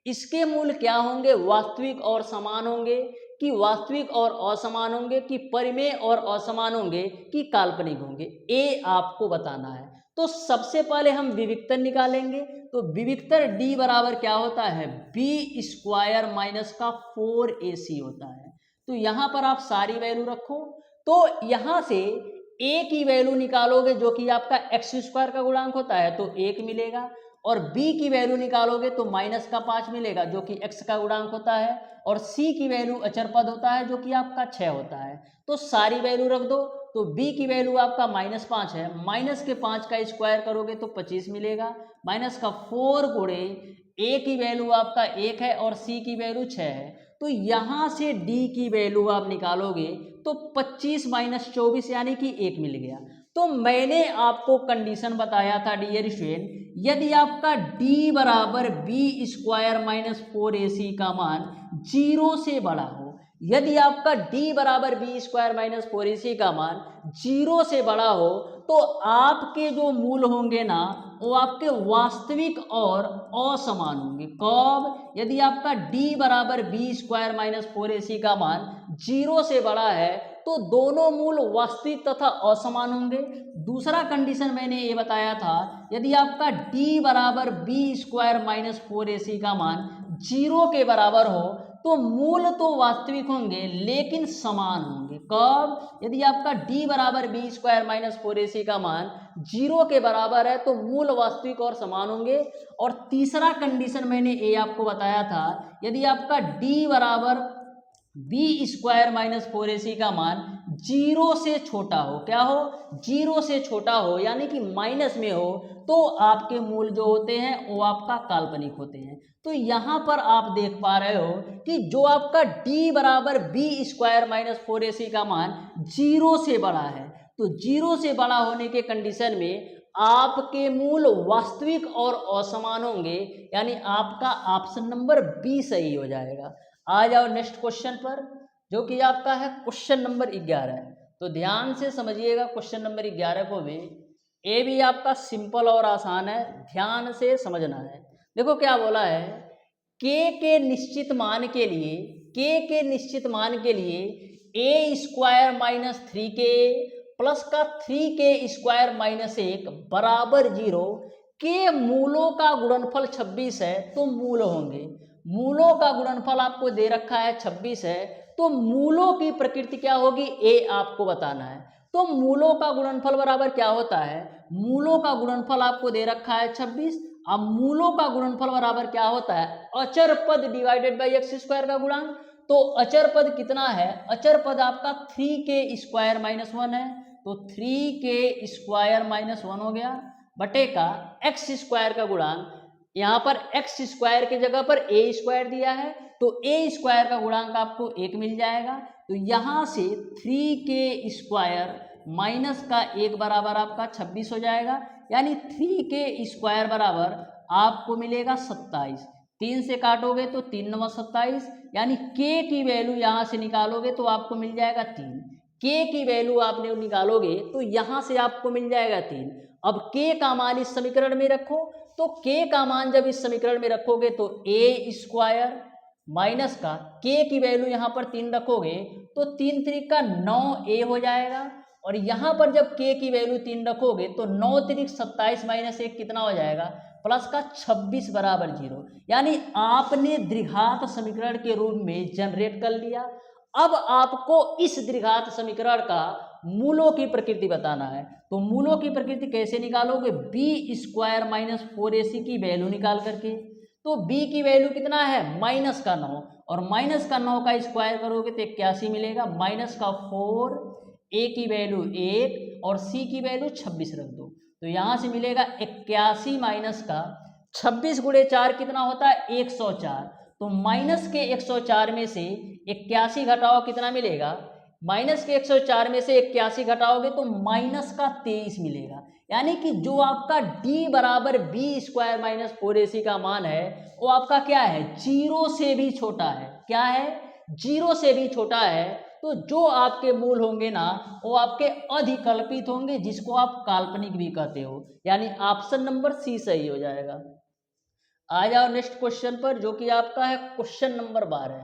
इसके मूल क्या होंगे, वास्तविक और समान होंगे कि वास्तविक और असमान होंगे कि परिमेय और असमान होंगे कि काल्पनिक होंगे, ये आपको बताना है। तो सबसे पहले हम विविक्तर निकालेंगे। तो विविक्तर d बराबर क्या होता है, बी स्क्वायर माइनस का 4ac होता है। तो यहाँ पर आप सारी वैल्यू रखो। तो यहाँ से a की वैल्यू निकालोगे जो कि आपका एक्स स्क्वायर का गुणांक होता है तो 1 मिलेगा, और b की वैल्यू निकालोगे तो माइनस का 5 मिलेगा जो कि x का गुणांक होता है, और c की वैल्यू अचर पद होता है जो कि आपका 6 होता है। तो सारी वैल्यू रख दो। तो b की वैल्यू आपका -5 है, माइनस के 5 का स्क्वायर करोगे तो 25 मिलेगा, माइनस का 4 गुणे a की वैल्यू आपका 1 है और c की वैल्यू 6 है। तो यहाँ से d की वैल्यू आप निकालोगे तो 25 माइनस 24 यानी कि 1 मिल गया। तो मैंने आपको कंडीशन बताया था डियर स्टूडेंट, यदि आपका d बराबर बी स्क्वायर माइनस 4ac का मान 0 से बड़ा हो, यदि आपका d बराबर बी स्क्वायर माइनस 4ac का मान 0 से बड़ा हो तो आपके जो मूल होंगे ना वो आपके वास्तविक और असमान होंगे। कब, यदि आपका d बराबर बी स्क्वायर माइनस 4ac का मान 0 से बड़ा है तो दोनों मूल वास्तविक तथा असमान होंगे। दूसरा कंडीशन मैंने ये बताया था, यदि आपका d बराबर बी स्क्वायर माइनस 4ac का मान 0 के बराबर हो तो मूल तो वास्तविक होंगे लेकिन समान होंगे। कब, यदि आपका d बराबर बी स्क्वायर माइनस 4ac का मान 0 के बराबर है तो मूल वास्तविक और समान होंगे। और तीसरा कंडीशन मैंने ये आपको बताया था, यदि आपका d बराबर बी स्क्वायर माइनस 4ac का मान 0 से छोटा हो, क्या हो, 0 से छोटा हो यानी कि माइनस में हो, तो आपके मूल जो होते हैं वो आपका काल्पनिक होते हैं। तो यहाँ पर आप देख पा रहे हो कि जो आपका d बराबर बी स्क्वायर माइनस 4ac का मान 0 से बड़ा है, तो 0 से बड़ा होने के कंडीशन में आपके मूल वास्तविक और असमान होंगे, यानी आपका ऑप्शन नंबर बी सही हो जाएगा। आ जाओ नेक्स्ट क्वेश्चन पर, जो कि आपका है क्वेश्चन नंबर 11। तो ध्यान से समझिएगा क्वेश्चन नंबर 11 को भी, ये भी आपका सिंपल और आसान है, ध्यान से समझना है। देखो क्या बोला है, के निश्चित मान के लिए, के निश्चित मान के लिए ए स्क्वायर माइनस 3k प्लस का 3k² माइनस 1 बराबर 0 के मूलों का गुणनफल 26 है तो मूल होंगे। मूलों का गुणनफल आपको दे रखा है 26 है तो मूलों की प्रकृति क्या होगी ए आपको बताना है। तो मूलों का गुणनफल बराबर क्या होता है, मूलों का गुणनफल आपको दे रखा है 26। अब मूलों का गुणनफल बराबर क्या होता है, अचर पद डिवाइडेड बाई x² का गुणांक। तो अचर पद कितना है, अचर पद आपका 3k² माइनस 1 है तो 3k² माइनस 1 हो गया बटे का x² का गुणांक। यहाँ पर x² की जगह पर a² दिया है तो a² का गुणांक आपको 1 मिल जाएगा। तो यहाँ से 3k² माइनस का 1 बराबर आपका 26 हो जाएगा, यानी 3k² बराबर आपको मिलेगा 27। 3 से काटोगे तो 3 9 27, यानी k की वैल्यू यहाँ से निकालोगे तो आपको मिल जाएगा 3। k की वैल्यू आपने निकालोगे तो यहाँ से आपको मिल जाएगा 3। अब k का मान इस समीकरण में रखो, तो k का मान जब इस समीकरण में रखोगे तो a² माइनस का k की वैल्यू यहाँ पर 3 रखोगे तो 3 3 का 9a हो जाएगा। और यहाँ पर जब k की वैल्यू 3 रखोगे तो 9 3 27 माइनस 1 कितना हो जाएगा, प्लस का 26 बराबर 0। यानी आपने द्विघात समीकरण के रूप में जनरेट कर लिया। अब आपको इस द्विघात समीकरण का मूलों की प्रकृति बताना है। तो मूलों की प्रकृति कैसे निकालोगे, b² माइनस 4ac की वैल्यू निकाल करके। तो b की वैल्यू कितना है माइनस का 9, और माइनस का 9 का स्क्वायर करोगे तो 81 मिलेगा, माइनस का 4, a की वैल्यू 1 और c की वैल्यू 26 रख दो। तो यहाँ से मिलेगा 81 माइनस का 26 गुणे 4 कितना होता है 104। तो माइनस के 104 में से 81 घटाओ कितना मिलेगा, माइनस के 104 में से 81 घटाओगे तो माइनस का 23 मिलेगा। यानी कि जो आपका d बराबर b² माइनस 4ac का मान है वो आपका क्या है, 0 से भी छोटा है। क्या है, 0 से भी छोटा है। तो जो आपके मूल होंगे ना वो आपके अधिकल्पित होंगे, जिसको आप काल्पनिक भी कहते हो, यानी ऑप्शन नंबर सी सही हो जाएगा। आ जाओ नेक्स्ट क्वेश्चन पर, जो कि आपका है क्वेश्चन नंबर 12।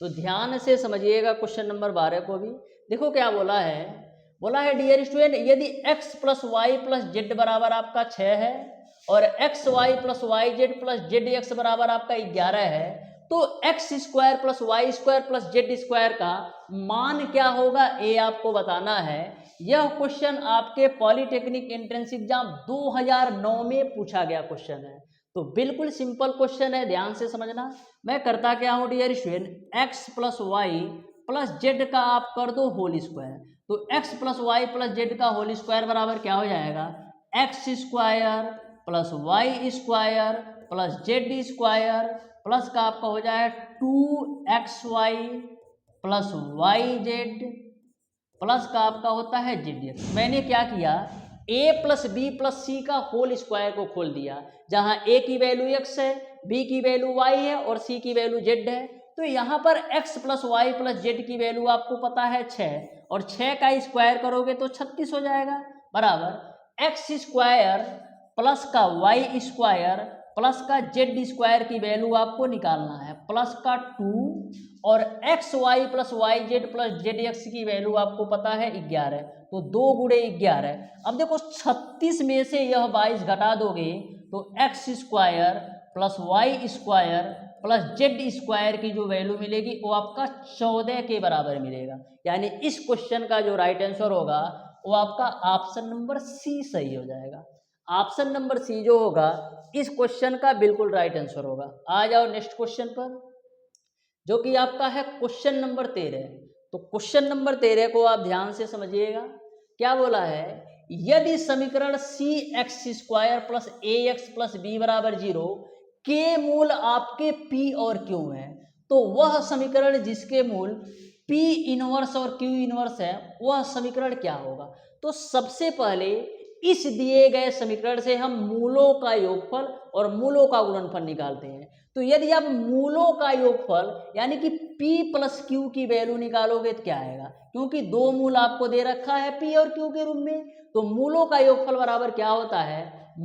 तो ध्यान से समझिएगा क्वेश्चन नंबर 12 को भी। देखो क्या बोला है, बोला है डियर स्टूडेंट यदि x plus Y plus Z बराबर आपका 6 है और X Y plus Y Z plus Z X बराबर आपका 11 है तो x² प्लस वाई² प्लस जेड² का मान क्या होगा, ये आपको बताना है। यह क्वेश्चन आपके पॉलिटेक्निक एंट्रेंस एग्जाम 2009 में पूछा गया क्वेश्चन है। तो बिल्कुल सिंपल क्वेश्चन है, ध्यान से समझना। मैं करता क्या हूँ dear student, x plus Y plus Z का आप कर दो होल स्क्वायर। तो x plus Y plus Z का होल स्क्वायर बराबर क्या हो जाएगा, x² plus y² plus z² plus का आपका हो जाएगा 2xy प्लस yz प्लस का आपका होता है zx। मैंने क्या किया, a प्लस बी प्लस सी का होल स्क्वायर को खोल दिया, जहां a की वैल्यू x है, b की वैल्यू y है और c की वैल्यू z है। तो यहाँ पर x plus Y plus Z की वैल्यू आपको पता है 6, और 6 का स्क्वायर करोगे तो 36 हो जाएगा, बराबर x² प्लस का y² प्लस का z² की वैल्यू आपको निकालना है, प्लस का 2 और xy plus yz plus zx की वैल्यू आपको पता है 11। तो 2 गुणे 11। अब देखो 36 में से यह 22 घटा दोगे तो x² plus y² plus z² की जो वैल्यू मिलेगी वो आपका 14 के बराबर मिलेगा। यानी इस क्वेश्चन का जो राइट आंसर होगा वो आपका ऑप्शन नंबर सी सही हो जाएगा। ऑप्शन नंबर सी जो होगा इस क्वेश्चन का बिल्कुल राइट आंसर होगा। आ जाओ नेक्स्ट क्वेश्चन पर, जो कि आपका है क्वेश्चन नंबर 13। तो क्वेश्चन नंबर 13 को आप ध्यान से समझिएगा। क्या बोला है, यदि समीकरण cx² plus ax plus B बराबर 0 के मूल आपके p और q है, तो वह समीकरण जिसके मूल p इनवर्स और q इनवर्स है वह समीकरण क्या होगा। तो सबसे पहले इस दिए गए समीकरण से हम मूलों का योगफल और मूलों का गुणनफल निकालते हैं। तो यदि आप मूलों का योगफल यानी कि p प्लस q की वैल्यू निकालोगे तो क्या आएगा, क्योंकि 2 मूल आपको दे रखा है p और q के रूप में। तो मूलों का योगफल बराबर क्या होता है,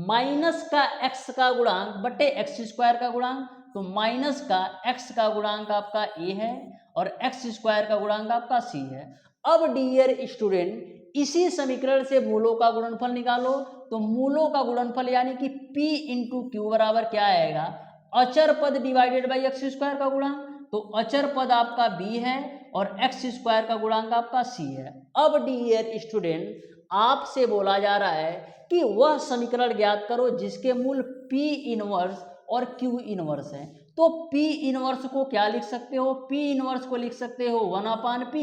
माइनस का x का गुणांक बटे x² का गुणांक। तो माइनस का x का गुणांक आपका a है और x² का गुणांक आपका c है। अब डियर स्टूडेंट इसी समीकरण से मूलों का गुणनफल निकालो। तो मूलों का गुणनफल यानी कि P इंटू क्यू बराबर क्या आएगा, अचर पद डिवाइडेड बाई एक्स स्क्वायर का गुणांक। तो अचर पद आपका B है और एक्स स्क्वायर का गुणांक आपका C है। अब डियर स्टूडेंट आपसे बोला जा रहा है कि वह समीकरण ज्ञात करो जिसके मूल P इनवर्स और Q इनवर्स है। तो P इनवर्स को क्या लिख सकते हो, P इनवर्स को लिख सकते हो 1/P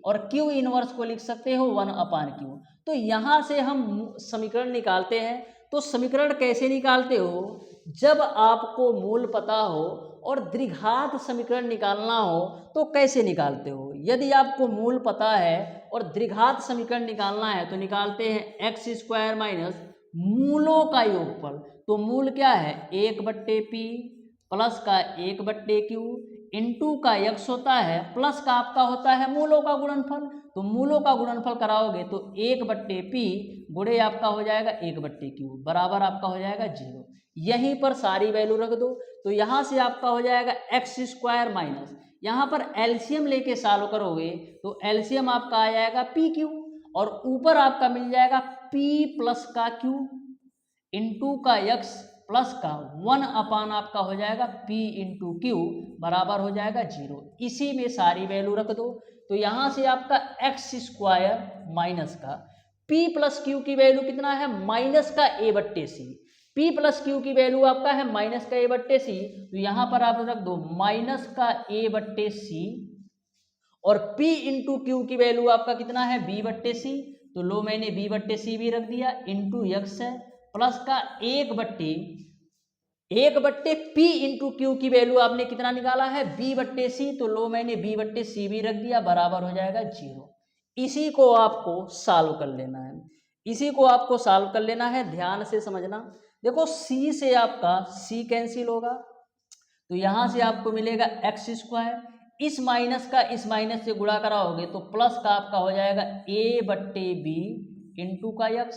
और Q इनवर्स को लिख सकते हो 1/Q। तो यहाँ से हम समीकरण निकालते हैं। तो समीकरण कैसे निकालते हो, जब आपको मूल पता हो और द्विघात समीकरण निकालना हो तो कैसे निकालते हो। यदि आपको मूल पता है और द्विघात समीकरण निकालना है तो निकालते हैं एक्स स्क्वायर माइनस मूलों का योगफल। तो मूल क्या है 1/P प्लस का 1/Q इंटू का x होता है प्लस का आपका होता है मूलों का गुणनफल। तो मूलों का गुणनफल कराओगे तो 1/P गुणे आपका हो जाएगा 1/Q बराबर आपका हो जाएगा 0। यहीं पर सारी वैल्यू रख दो। तो यहाँ से आपका हो जाएगा एक्स स्क्वायर माइनस, यहाँ पर एलसीएम लेके सॉल्व करोगे तो एलसीएम आपका आ जाएगा PQ और ऊपर आपका मिल जाएगा P प्लस का Q इंटू का x प्लस का 1 आपका हो जाएगा P इंटू क्यू बराबर हो जाएगा 0। इसी में सारी वैल्यू रख दो। तो यहाँ से आपका एक्स स्क्वायर माइनस का P प्लस क्यू की वैल्यू कितना है माइनस का A/C। P प्लस क्यू की वैल्यू आपका है माइनस का A/C। तो यहाँ पर आप रख दो माइनस का A/C और P इंटू क्यू की वैल्यू आपका कितना है B/C। तो लो मैंने B/C भी रख दिया इंटू x है प्लस का 1/P इंटू क्यू की वैल्यू आपने कितना निकाला है B/C। तो लो मैंने B/C भी रख दिया बराबर हो जाएगा 0। इसी को आपको सॉल्व कर लेना है, इसी को आपको सॉल्व कर लेना है। ध्यान से समझना, देखो C से आपका C कैंसिल होगा तो यहाँ से आपको मिलेगा एक्स स्क्वायर, इस माइनस का इस माइनस से गुणा कराओगे तो प्लस का आपका हो जाएगा A/B इंटू का x,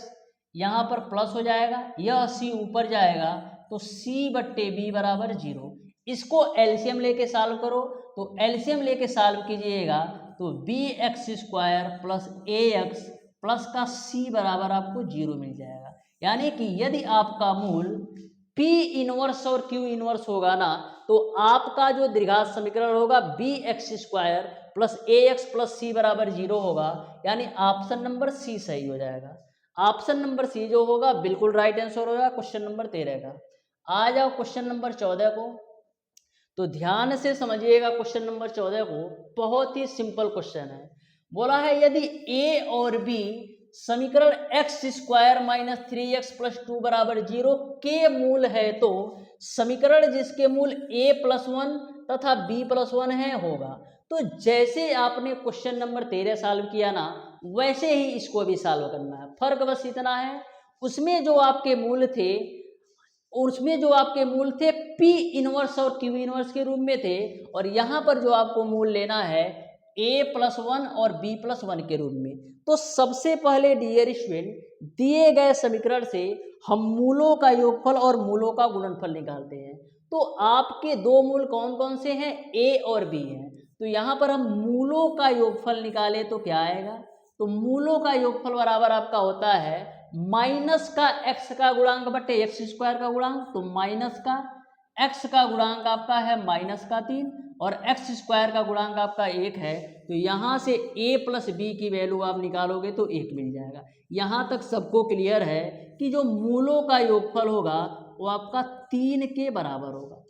यहाँ पर प्लस हो जाएगा, यह C ऊपर जाएगा तो C/B बराबर 0। इसको एलसीएम लेके सॉल्व करो। तो एलसीएम लेके सॉल्व कीजिएगा तो bx square plus ax plus का C बराबर आपको 0 मिल जाएगा। यानी कि यदि आपका मूल P इनवर्स और Q इनवर्स होगा ना तो आपका जो द्विघात समीकरण होगा bx square plus ax plus C बराबर 0 होगा। यानी ऑप्शन नंबर C सही हो जाएगा। ऑप्शन नंबर C जो होगा बिल्कुल राइट आंसर होगा क्वेश्चन नंबर 13 का। आ जाओ क्वेश्चन नंबर 14 को। तो ध्यान से समझिएगा क्वेश्चन नंबर 14 को, बहुत ही सिंपल क्वेश्चन है। बोला है यदि A और B समीकरण x square minus 3x plus 2 बराबर 0 के मूल है तो समीकरण जिसके मूल A+1 तथा B+1 है होगा। तो जैसे आपने क्वेश्चन नंबर 13 सॉल्व किया ना वैसे ही इसको भी सॉल्व करना है। फर्क बस इतना है, उसमें जो आपके मूल थे P इनवर्स और Q इनवर्स के रूप में थे और यहाँ पर जो आपको मूल लेना है A+1 और B+1 के रूप में। तो सबसे पहले डियर स्टूडेंट दिए गए समीकरण से हम मूलों का योगफल और मूलों का गुणनफल निकालते हैं। तो आपके दो मूल कौन कौन से हैं, A और B हैं। तो यहाँ पर हम मूलों का योगफल निकालें तो क्या आएगा, तो मूलों का योगफल बराबर आपका होता है माइनस का x का गुणांक बटे एक्स स्क्वायर का गुणांक। तो माइनस का x का गुणांक आपका है माइनस का 3 और एक्स स्क्वायर का गुणांक आपका 1 है। तो यहाँ से a प्लस बी की वैल्यू आप निकालोगे तो 1 मिल जाएगा। यहाँ तक सबको क्लियर है कि जो मूलों का योगफल होगा वो आपका 3 के बराबर होगा।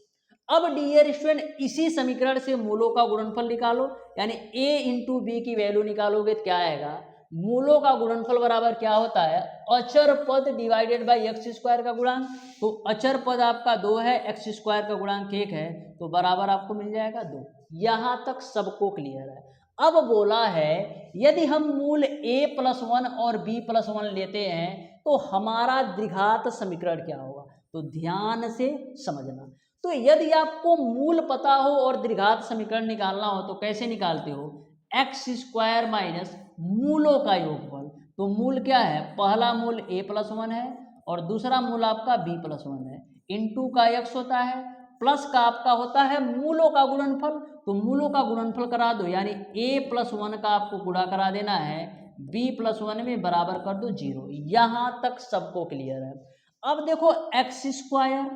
अब डियर स्टूडेंट इसी समीकरण से मूलों का गुणनफल निकालो, यानी a इंटू बी की वैल्यू निकालोगे तो क्या आएगा, मूलों का गुणनफल बराबर क्या होता है अचर पद डिवाइडेड बाई एक्स स्क्वायर का गुणांक। तो अचर पद आपका 2 है, एक्स स्क्वायर का गुणांक 1 है, तो बराबर आपको मिल जाएगा 2। यहाँ तक सबको क्लियर है। अब बोला है यदि हम मूल A+1 और B+1 लेते हैं तो हमारा द्विघात समीकरण क्या होगा। तो ध्यान से समझना, तो यदि आपको मूल पता हो और द्विघात समीकरण निकालना हो तो कैसे निकालते हो, एक्स स्क्वायर माइनस मूलों का योगफल। तो मूल क्या है, पहला मूल A+1 है और दूसरा मूल आपका B+1 है, इंटू का x होता है प्लस का आपका होता है मूलों का गुणनफल, तो मूलों का गुणनफल करा दो, यानी a+1 का आपको गुणा करा देना है b+1 में, बराबर कर दो 0। यहां तक सबको क्लियर है। अब देखो x²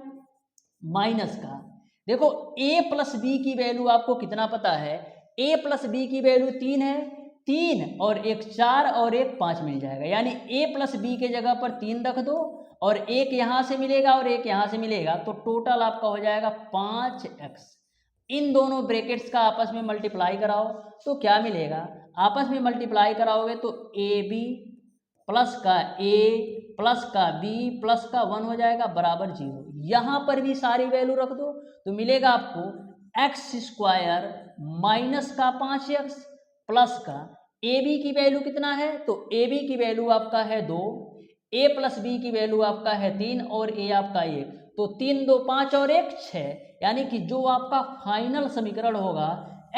माइनस का, देखो a+b की वैल्यू आपको कितना पता है, a+b की वैल्यू 3 है, 3 और 1 4 और 1 5 मिल जाएगा, यानी a+b के जगह पर 3 रख दो और 1 यहाँ से मिलेगा और 1 यहाँ से मिलेगा, तो टोटल आपका हो जाएगा 5x। इन दोनों ब्रैकेट्स का आपस में मल्टीप्लाई कराओ तो क्या मिलेगा, आपस में मल्टीप्लाई कराओगे तो ab प्लस का a प्लस का b प्लस का 1 हो जाएगा बराबर 0। यहाँ पर भी सारी वैल्यू रख दो तो मिलेगा आपको x² माइनस का 5x प्लस का ab की वैल्यू कितना है, तो ab की वैल्यू आपका है 2, a+b की वैल्यू आपका है 3 और a आपका 1, तो 3 2 5 और 1 6, यानी कि जो आपका फाइनल समीकरण होगा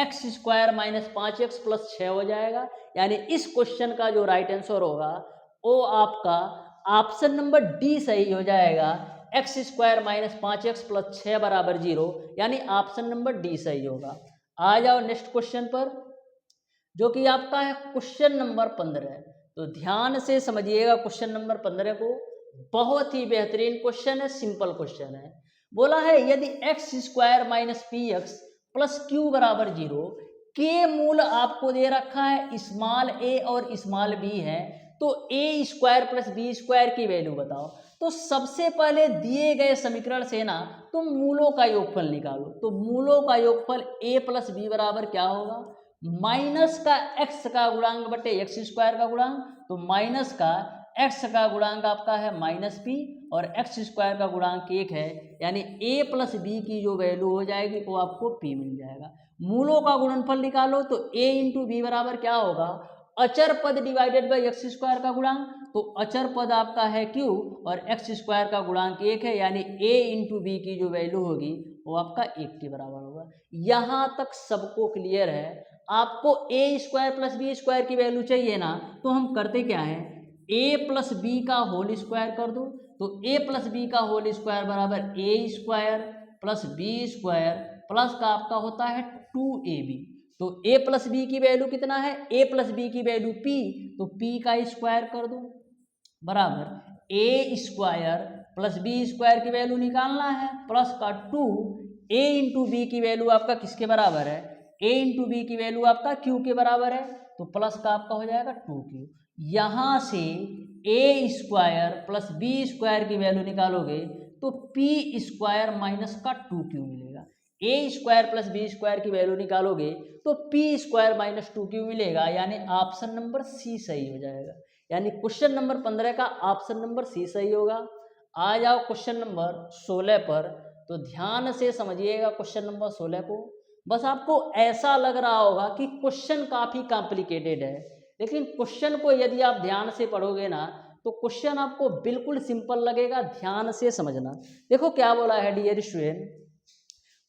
x² माइनस 5x प्लस 6 हो जाएगा। यानी इस क्वेश्चन का जो राइट आंसर होगा वो आपका ऑप्शन नंबर डी सही हो जाएगा, x² माइनस 5x प्लस 6 बराबर 0, यानी ऑप्शन नंबर डी सही होगा। आ जाओ नेक्स्ट क्वेश्चन पर, जो कि आपका है क्वेश्चन नंबर 15। तो ध्यान से समझिएगा क्वेश्चन नंबर 15 को, बहुत ही बेहतरीन क्वेश्चन है, सिंपल क्वेश्चन है। बोला है यदि x² minus px plus q बराबर 0 के मूल आपको दे रखा है स्मॉल a और स्मॉल b है, तो a² प्लस b² की वैल्यू बताओ। तो सबसे पहले दिए गए समीकरण से ना तुम मूलों का योगफल निकालो, तो मूलों का योगफल a प्लस b बराबर क्या होगा, माइनस का x का गुणांक बटे x² का गुणांक, तो माइनस का x का गुणांक आपका है माइनस p और x² का गुणांक 1 है, यानी a प्लस b की जो वैल्यू हो जाएगी वो आपको p मिल जाएगा। मूलों का गुणनफल निकालो तो a इंटू बी बराबर क्या होगा, अचर पद डिवाइडेड बाई x² का गुणांक, तो अचर पद आपका है q और x² का गुणांक 1 है, यानी a इंटू बी की जो वैल्यू होगी वो आपका 1 के बराबर होगा। यहाँ तक सबको क्लियर है। आपको a² प्लस b² की वैल्यू चाहिए ना, तो हम करते क्या है, a प्लस बी का होल स्क्वायर कर दो, तो a प्लस बी का होल स्क्वायर बराबर a² प्लस b² प्लस का आपका होता है 2ab, तो a प्लस बी की वैल्यू कितना है, a प्लस बी की वैल्यू p, तो p का स्क्वायर कर दो बराबर a² प्लस b² की वैल्यू निकालना है, प्लस का 2 a इंटू बी की वैल्यू आपका किसके बराबर है, a इंटू बी की वैल्यू आपका q के बराबर है, तो प्लस का आपका हो जाएगा 2q। यहाँ से a² प्लस b² की वैल्यू निकालोगे तो p² माइनस का 2q मिलेगा, a² प्लस b² की वैल्यू निकालोगे तो p² माइनस 2q मिलेगा, यानी ऑप्शन नंबर सी सही हो जाएगा। यानी क्वेश्चन नंबर 15 का ऑप्शन नंबर सी सही होगा। आ जाओ क्वेश्चन नंबर 16 पर, तो ध्यान से समझिएगा क्वेश्चन नंबर 16 को। बस आपको ऐसा लग रहा होगा कि क्वेश्चन काफ़ी कॉम्प्लिकेटेड है, लेकिन क्वेश्चन को यदि आप ध्यान से पढ़ोगे ना तो क्वेश्चन आपको बिल्कुल सिंपल लगेगा। ध्यान से समझना। देखो क्या बोला है डियर स्टूडेंट,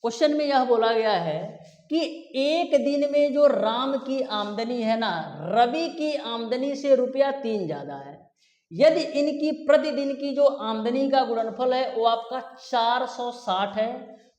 क्वेश्चन में यह बोला गया है कि एक दिन में जो राम की आमदनी है ना, रवि की आमदनी से ₹3 ज़्यादा है। यदि इनकी प्रतिदिन की जो आमदनी का गुणनफल है वो आपका 460 है,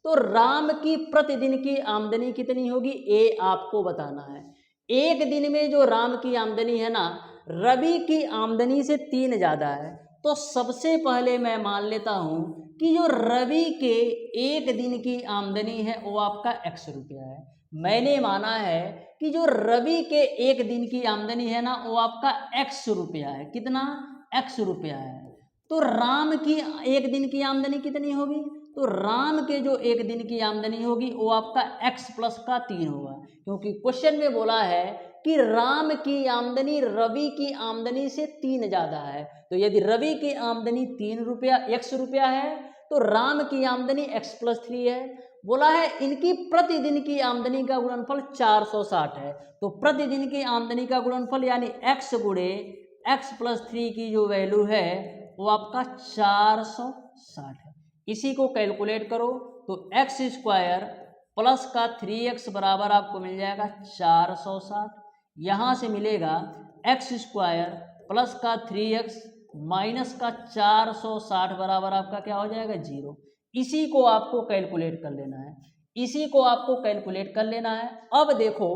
तो राम की प्रतिदिन की आमदनी कितनी होगी, ये आपको बताना है। एक दिन में जो राम की आमदनी है ना, रवि की आमदनी से 3 ज़्यादा है, तो सबसे पहले मैं मान लेता हूँ कि जो रवि के एक दिन की आमदनी है वो आपका x रुपया है। मैंने माना है कि जो रवि के एक दिन की आमदनी है ना वो आपका x रुपया है। कितना, x रुपया है। तो राम की एक दिन की आमदनी कितनी होगी, तो राम के जो एक दिन की आमदनी होगी वो आपका x प्लस का 3 होगा, क्योंकि क्वेश्चन में बोला है कि राम की आमदनी रवि की आमदनी से 3 ज़्यादा है। तो यदि रवि की आमदनी 3 रुपया x रुपया है तो राम की आमदनी x प्लस 3 है। बोला है इनकी प्रतिदिन की आमदनी का गुणनफल 460 है, तो प्रतिदिन की आमदनी का गुणनफल यानी x गुणे x प्लस 3 की जो वैल्यू है वो आपका 460 है। इसी को कैलकुलेट करो तो x² प्लस का 3x बराबर आपको मिल जाएगा 460। यहाँ से मिलेगा x² प्लस का 3x माइनस का 460 बराबर आपका क्या हो जाएगा 0। इसी को आपको कैलकुलेट कर लेना है, इसी को आपको कैलकुलेट कर लेना है। अब देखो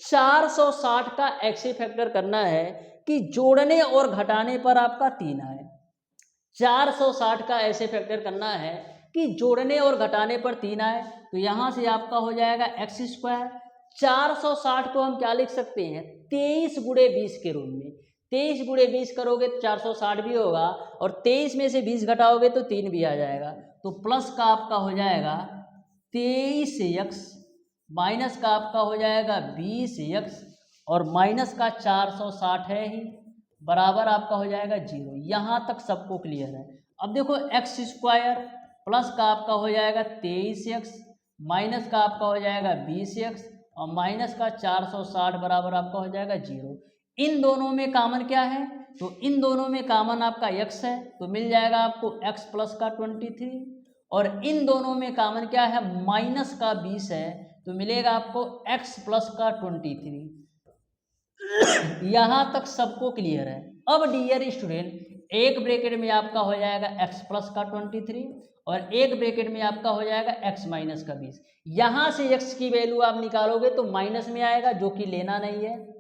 460 का ऐसे फैक्टर करना है कि जोड़ने और घटाने पर आपका 3 आए। 460 का ऐसे फैक्टर करना है कि जोड़ने और घटाने पर 3 आए, तो यहाँ से आपका हो जाएगा एक्स स्क्वायर। 460 को हम क्या लिख सकते हैं, 23 गुणे 20 के रूप में। 23 गुणे 20 करोगे तो 460 भी होगा, और 23 में से 20 घटाओगे तो 3 भी आ जाएगा। तो प्लस का आपका हो जाएगा 23x, माइनस का आपका हो जाएगा 20x, और माइनस का 460 है ही, बराबर आपका हो जाएगा 0। यहाँ तक सबको क्लियर है। अब देखो एक्स स्क्वायर प्लस का आपका हो जाएगा 23x, माइनस का आपका हो जाएगा 20x, और माइनस का 460 बराबर आपका हो जाएगा 0। इन दोनों में कॉमन क्या है, तो इन दोनों में कॉमन आपका x है, तो मिल जाएगा आपको x प्लस का 23, और इन दोनों में कॉमन क्या है, माइनस का 20 है, तो मिलेगा आपको x प्लस का 23। यहाँ तक सबको क्लियर है। अब डियर स्टूडेंट, एक ब्रैकेट में आपका हो जाएगा x प्लस का 23, और एक ब्रैकेट में आपका हो जाएगा x माइनस का 20। यहाँ से x की वैल्यू आप निकालोगे तो माइनस में आएगा, जो कि लेना नहीं है,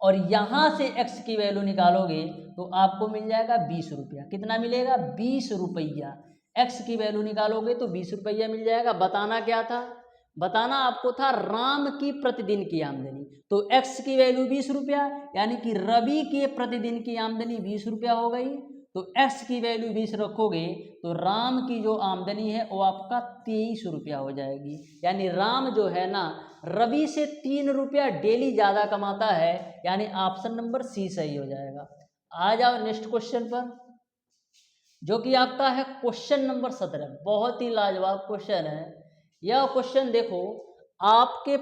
और यहाँ से x की वैल्यू निकालोगे तो आपको मिल जाएगा 20 रुपया। कितना मिलेगा, 20 रुपया। x की वैल्यू निकालोगे तो 20 रुपया मिल जाएगा। बताना क्या था, बताना आपको था राम की प्रतिदिन की आमदनी। तो x की वैल्यू 20 रुपया, यानी कि रवि के प्रतिदिन की आमदनी 20 रुपया हो गई। तो x की वैल्यू 20 रखोगे तो राम की जो आमदनी है वो आपका 23 रुपया हो जाएगी। यानी राम जो है ना, रवि से 3 रुपया डेली ज़्यादा कमाता है, यानी ऑप्शन नंबर सी सही हो जाएगा। आ जाओ नेक्स्ट क्वेश्चन पर, जो कि आपका है क्वेश्चन नंबर 17। बहुत ही लाजवाब क्वेश्चन है यह क्वेश्चन। देखो आपके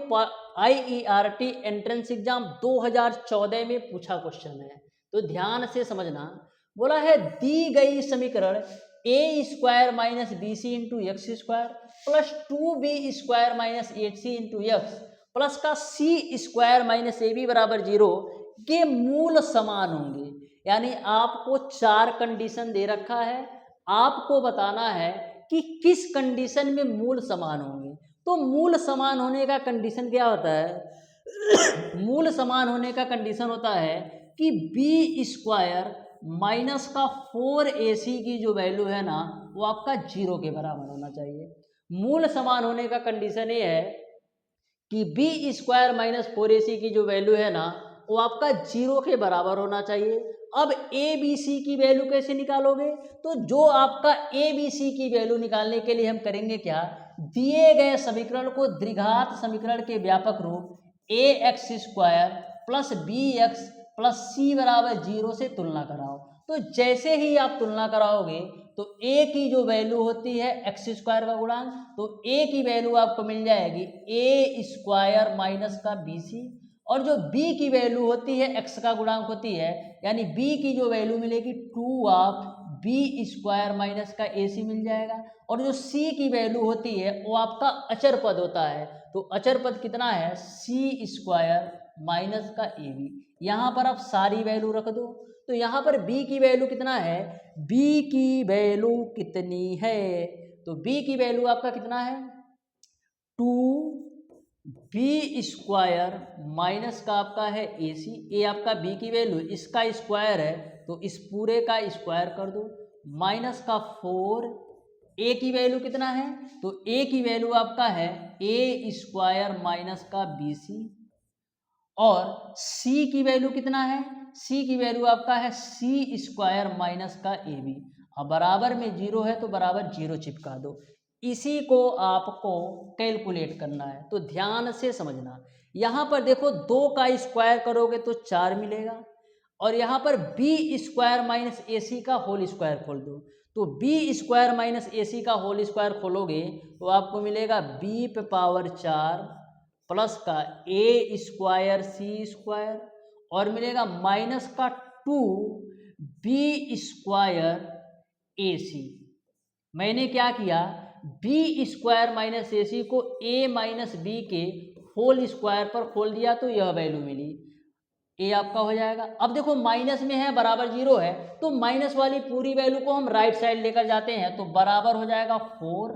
IERT एंट्रेंस एग्जाम 2014 में पूछा क्वेश्चन है, तो ध्यान से समझना। बोला है दी गई समीकरण a square minus B C into X square plus 2b square minus 8c into X plus का c square minus A B बराबर 0 के मूल समान होंगे। यानी आपको 4 कंडीशन दे रखा है, आपको बताना है कि किस कंडीशन में मूल समान होंगे। तो मूल समान होने का कंडीशन क्या होता है मूल समान होने का कंडीशन होता है कि बी स्क्वायर माइनस का 4ac की जो वैल्यू है ना, वो आपका 0 के बराबर होना चाहिए। मूल समान होने का कंडीशन ये है कि बी स्क्वायर माइनस 4ac की जो वैल्यू है ना, वो आपका 0 के बराबर होना चाहिए। अब ए बी सी की वैल्यू कैसे निकालोगे, तो जो आपका ए बी सी की वैल्यू निकालने के लिए हम करेंगे क्या, दिए गए समीकरण को द्विघात समीकरण के व्यापक रूप A X square plus B X plus C बराबर 0 से तुलना कराओ। तो जैसे ही आप तुलना कराओगे तो a की जो वैल्यू होती है एक्स स्क्वायर का गुणांक, तो a की वैल्यू आपको मिल जाएगी ए स्क्वायर माइनस का बी सी, और जो b की वैल्यू होती है x का गुणांक होती है, यानी b की जो वैल्यू मिलेगी 2 ऑफ बी स्क्वायर माइनस का ए सी मिल जाएगा, और जो c की वैल्यू होती है वो आपका अचर पद होता है। तो अचर पद कितना है, सी स्क्वायर माइनस का ए बी। यहाँ पर आप सारी वैल्यू रख दो, तो यहाँ पर b की वैल्यू कितना है, b की वैल्यू कितनी है, तो b की वैल्यू आपका कितना है 2b स्क्वायर माइनस का आपका है ए सी। ए आपका b की वैल्यू, इसका स्क्वायर है तो इस पूरे का स्क्वायर कर दो, माइनस का 4। a की वैल्यू कितना है, तो a की वैल्यू आपका है ए स्क्वायर माइनस का बी सी, और c की वैल्यू कितना है, c की वैल्यू आपका है सी स्क्वायर माइनस का ए बी। अब बराबर में 0 है तो बराबर 0 चिपका दो। इसी को आपको कैलकुलेट करना है, तो ध्यान से समझना। यहाँ पर देखो 2 का स्क्वायर करोगे तो 4 मिलेगा, और यहाँ पर बी स्क्वायर माइनस ए सी का होल स्क्वायर खोल दो, तो बी स्क्वायर माइनस ए सी का होल स्क्वायर खोलोगे तो आपको मिलेगा बी पे पावर 4 प्लस का ए स्क्वायर सी स्क्वायर, और मिलेगा माइनस का 2 बी स्क्वायर ए सी। मैंने क्या किया, बी स्क्वायर माइनस ए सी को ए माइनस बी के होल स्क्वायर पर खोल दिया तो यह वैल्यू मिली। ए आपका हो जाएगा। अब देखो माइनस में है बराबर 0 है, तो माइनस वाली पूरी वैल्यू को हम राइट साइड लेकर जाते हैं, तो बराबर हो जाएगा 4,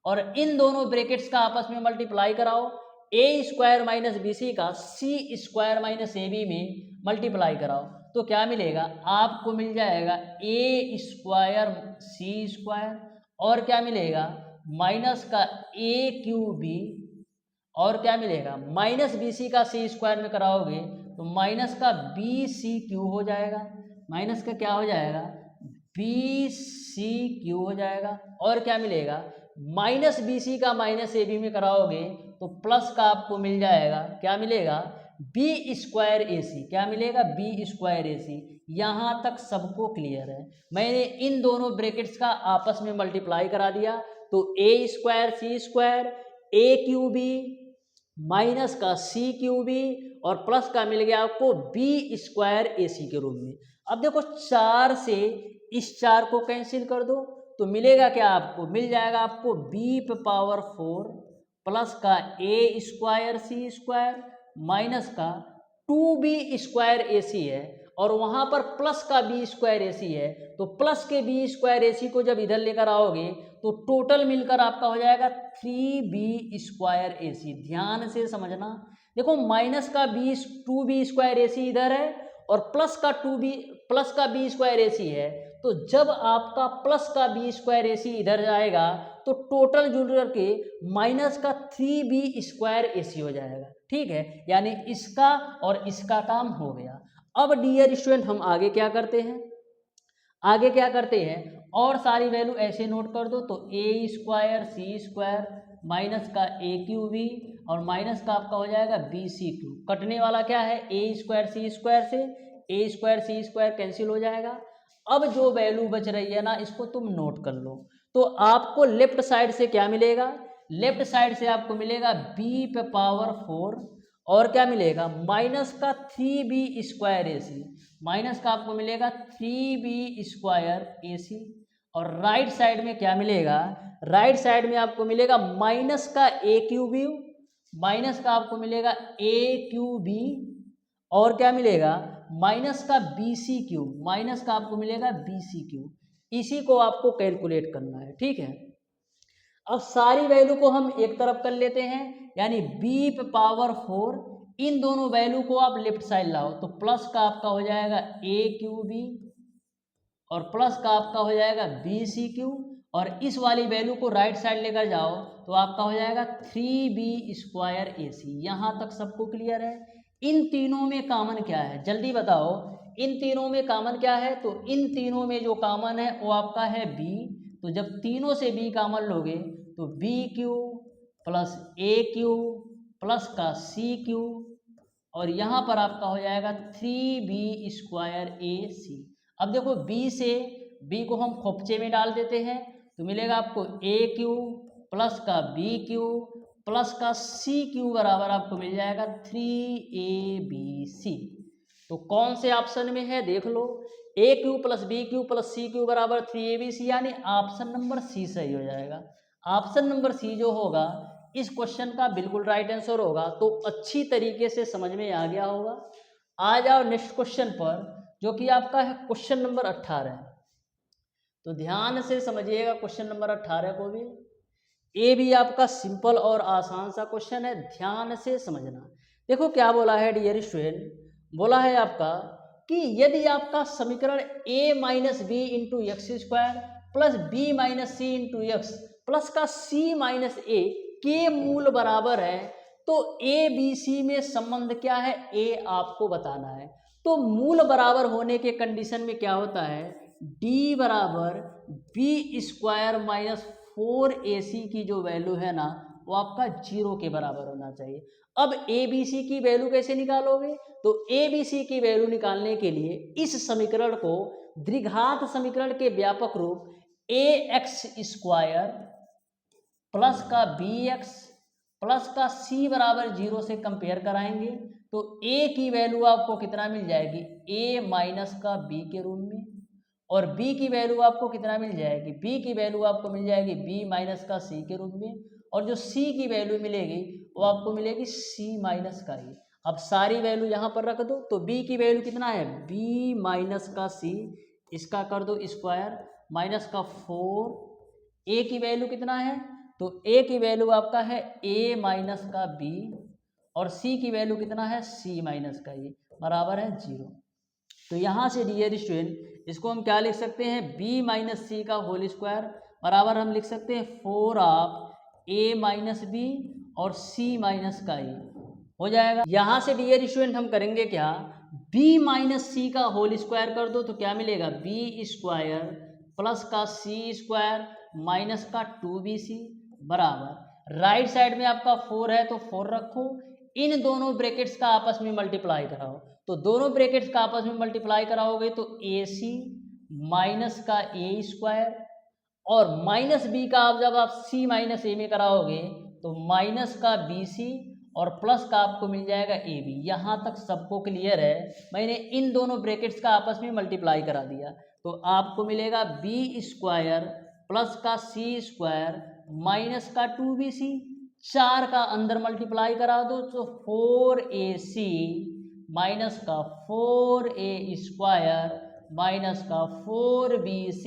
और इन दोनों ब्रैकेट्स का आपस में मल्टीप्लाई कराओ, ए स्क्वायर माइनस बी सी का सी स्क्वायर माइनस ए बी में मल्टीप्लाई कराओ, तो क्या मिलेगा आपको, मिल जाएगा ए स्क्वायर सी स्क्वायर, और क्या मिलेगा माइनस का ए क्यू बी, और क्या मिलेगा माइनस बी सी का सी स्क्वायर में कराओगे तो माइनस का बी सी क्यू हो जाएगा, माइनस का क्या हो जाएगा बी सी क्यू हो जाएगा, और क्या मिलेगा माइनस बी सी का माइनस ए बी में कराओगे तो प्लस का आपको मिल जाएगा, क्या मिलेगा बी स्क्वायर ए सी, क्या मिलेगा बी स्क्वायर ए सी। यहाँ तक सबको क्लियर है। मैंने इन दोनों ब्रैकेट्स का आपस में मल्टीप्लाई करा दिया, तो ए स्क्वायर सी स्क्वायर ए क्यू बी माइनस का सी क्यू बी और प्लस का मिल गया आपको बी स्क्वायर ए सी के रूप में। अब देखो 4 से इस 4 को कैंसिल कर दो, तो मिलेगा क्या आपको, मिल जाएगा आपको बी पे पावर 4 प्लस का ए स्क्वायर सी स्क्वायर माइनस का 2b स्क्वायर ए सी है, और वहाँ पर प्लस का बी स्क्वायर ए सी है, तो प्लस के बी स्क्वायर ए सी को जब इधर लेकर आओगे तो टोटल मिलकर आपका हो जाएगा 3b स्क्वायर ए सी। ध्यान से समझना, देखो माइनस का 2b स्क्वायर ए सी इधर है और प्लस का बी स्क्वायर ए सी है, तो जब आपका प्लस का बी स्क्वायर ए सी इधर जाएगा तो टोटल जुड़ करके माइनस का 3b स्क्वायर ए सी हो जाएगा। ठीक है, यानी इसका और इसका काम हो गया। अब डियर स्टूडेंट हम आगे क्या करते हैं, और सारी वैल्यू ऐसे नोट कर दो, तो ए स्क्वायर सी स्क्वायर माइनस का ए क्यू बी और माइनस का आपका हो जाएगा बी सी क्यू। कटने वाला क्या है ए स्क्वायर सी स्क्वायर से, ए स्क्वायर सी स्क्वायर कैंसिल हो जाएगा। अब जो वैल्यू बच रही है ना, इसको तुम नोट कर लो, तो आपको लेफ्ट साइड से क्या मिलेगा, लेफ्ट साइड से आपको मिलेगा बी पे पावर 4 और क्या मिलेगा माइनस का 3b स्क्वायर ए सी, माइनस का आपको मिलेगा 3b स्क्वायर ए सी, और राइट साइड में क्या मिलेगा, राइट साइड में आपको मिलेगा माइनस का ए क्यू बी, माइनस का आपको मिलेगा ए क्यू बी, और क्या मिलेगा माइनस का बी सी क्यू, माइनस का आपको मिलेगा बी सी क्यू। इसी को आपको कैलकुलेट करना है। ठीक है, अब सारी वैल्यू को हम एक तरफ कर लेते हैं, यानी b पे पावर 4, इन दोनों वैल्यू को आप लेफ्ट साइड लाओ, तो प्लस का आपका हो जाएगा ए क्यू बी और प्लस का आपका हो जाएगा बी सी क्यू, और इस वाली वैल्यू को राइट साइड लेकर जाओ तो आपका हो जाएगा 3b स्क्वायर ए सी। यहाँ तक सबको क्लियर है। इन तीनों में कॉमन क्या है, जल्दी बताओ, इन तीनों में कॉमन क्या है, तो इन तीनों में जो कॉमन है वो आपका है b, तो जब तीनों से b कॉमन लोगे तो बी क्यू प्लस ए क्यू प्लस का सी क्यू, और यहाँ पर आपका हो जाएगा 3b स्क्वायर ए सी। अब देखो b से b को हम खोपचे में डाल देते हैं, तो मिलेगा आपको ए क्यू प्लस का बी क्यू प्लस का सी क्यू बराबर आपको मिल जाएगा 3abc। तो कौन से ऑप्शन में है देख लो, A Q plus B Q plus C Q बराबर 3abc, यानी ऑप्शन नंबर सी सही हो जाएगा। ऑप्शन नंबर सी जो होगा इस क्वेश्चन का बिल्कुल राइट आंसर होगा। तो अच्छी तरीके से समझ में आ गया होगा। आ जाओ नेक्स्ट क्वेश्चन पर, जो कि आपका है क्वेश्चन नंबर 18। तो ध्यान से समझिएगा क्वेश्चन नंबर 18 को भी, ये भी आपका सिंपल और आसान सा क्वेश्चन है, ध्यान से समझना। देखो क्या बोला है डियर स्टूडेंट, बोला है आपका कि यदि आपका समीकरण a minus B into X square plus B minus C into X plus का c माइनस ए के मूल बराबर है, तो ए बी सी में संबंध क्या है, ए आपको बताना है। तो मूल बराबर होने के कंडीशन में क्या होता है, d बराबर बी स्क्वायर माइनस 4ac की जो वैल्यू है ना वो आपका 0 के बराबर होना चाहिए। अब ए बी सी की वैल्यू कैसे निकालोगे, तो ए बी सी की वैल्यू निकालने के लिए इस समीकरण को द्विघात समीकरण के व्यापक रूप ए एक्स स्क्वायर प्लस का बी एक्स प्लस का सी बराबर 0 से कंपेयर कराएंगे, तो a की वैल्यू आपको कितना मिल जाएगी, a माइनस का b के रूप में, और b की वैल्यू आपको कितना मिल जाएगी, b की वैल्यू आपको मिल जाएगी b माइनस का c के रूप में, और जो c की वैल्यू मिलेगी वो आपको मिलेगी c माइनस का ही। अब सारी वैल्यू यहाँ पर रख दो, तो b की वैल्यू कितना है, b माइनस का c, इसका कर दो स्क्वायर, माइनस का 4, a की वैल्यू कितना है, तो a की वैल्यू आपका है a माइनस का b, और c की वैल्यू कितना है, c माइनस का a, बराबर है 0। तो यहाँ से डियर स्टूडेंट इसको हम क्या लिख सकते हैं, b माइनस सी का होल स्क्वायर बराबर हम लिख सकते हैं 4 ऑफ a माइनस बी और c माइनस का a, हो जाएगा। यहाँ से डियर स्टूडेंट हम करेंगे क्या, b माइनस सी का होल स्क्वायर कर दो, तो क्या मिलेगा, b स्क्वायर प्लस का c स्क्वायर माइनस का 2bc बराबर, राइट साइड में आपका 4 है तो 4 रखो, इन दोनों ब्रैकेट्स का आपस में मल्टीप्लाई कराओ, तो दोनों ब्रैकेट्स का आपस में मल्टीप्लाई कराओगे तो ac माइनस का a स्क्वायर, और माइनस b का आप जब आप c माइनस a में कराओगे तो माइनस का bc, और प्लस का आपको मिल जाएगा ab। यहाँ तक सबको क्लियर है, मैंने इन दोनों ब्रैकेट्स का आपस में मल्टीप्लाई करा दिया, तो आपको मिलेगा b स्क्वायर प्लस का c स्क्वायर माइनस का 2bc, 4 का अंदर मल्टीप्लाई करा दो तो 4ac माइनस का 4a स्क्वायर माइनस का 4bc,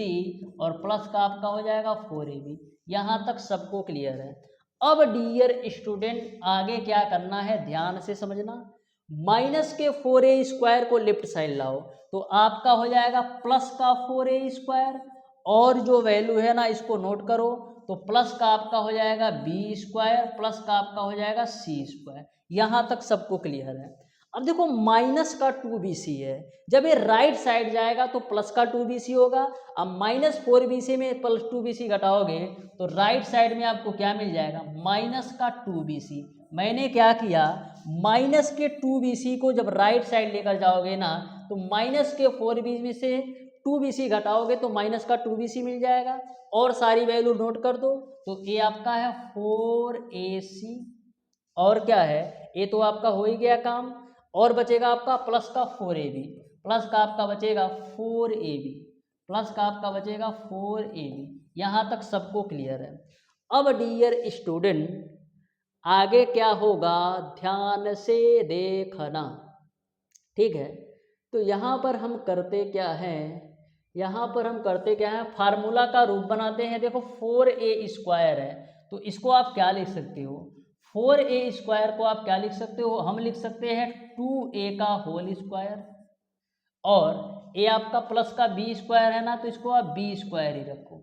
और प्लस का आपका हो जाएगा 4ab। यहाँ तक सबको क्लियर है। अब डियर स्टूडेंट आगे क्या करना है, ध्यान से समझना, माइनस के 4a स्क्वायर को लेफ्ट साइड लाओ तो आपका हो जाएगा प्लस का 4a स्क्वायर, और जो वैल्यू है ना इसको नोट करो, तो प्लस का आपका हो जाएगा b स्क्वायर प्लस का आपका हो जाएगा c स्क्वायर। यहाँ तक सबको क्लियर है। अब देखो माइनस का 2bc है, जब ये राइट साइड जाएगा तो प्लस का 2bc होगा, अब माइनस 4bc में प्लस 2bc घटाओगे तो राइट साइड में आपको क्या मिल जाएगा, माइनस का 2bc। मैंने क्या किया, माइनस के 2bc को जब राइट साइड लेकर जाओगे ना तो माइनस के 4bc से 2bc घटाओगे तो माइनस का 2bc मिल जाएगा, और सारी वैल्यू नोट कर दो, तो ये आपका है 4ac, और क्या है, ये तो आपका हो ही गया काम, और बचेगा आपका प्लस का 4ab, प्लस का आपका बचेगा 4ab, प्लस का आपका बचेगा 4ab। यहाँ तक सबको क्लियर है। अब डियर स्टूडेंट आगे क्या होगा, ध्यान से देखना, ठीक है। तो यहाँ पर हम करते क्या हैं, यहाँ पर हम करते क्या है, फार्मूला का रूप बनाते हैं। देखो 4a स्क्वायर है तो इसको आप क्या लिख सकते हो, 4a स्क्वायर को आप क्या लिख सकते हो, हम लिख सकते हैं 2a का होल स्क्वायर, और a आपका प्लस का b स्क्वायर है ना तो इसको आप b स्क्वायर ही रखो,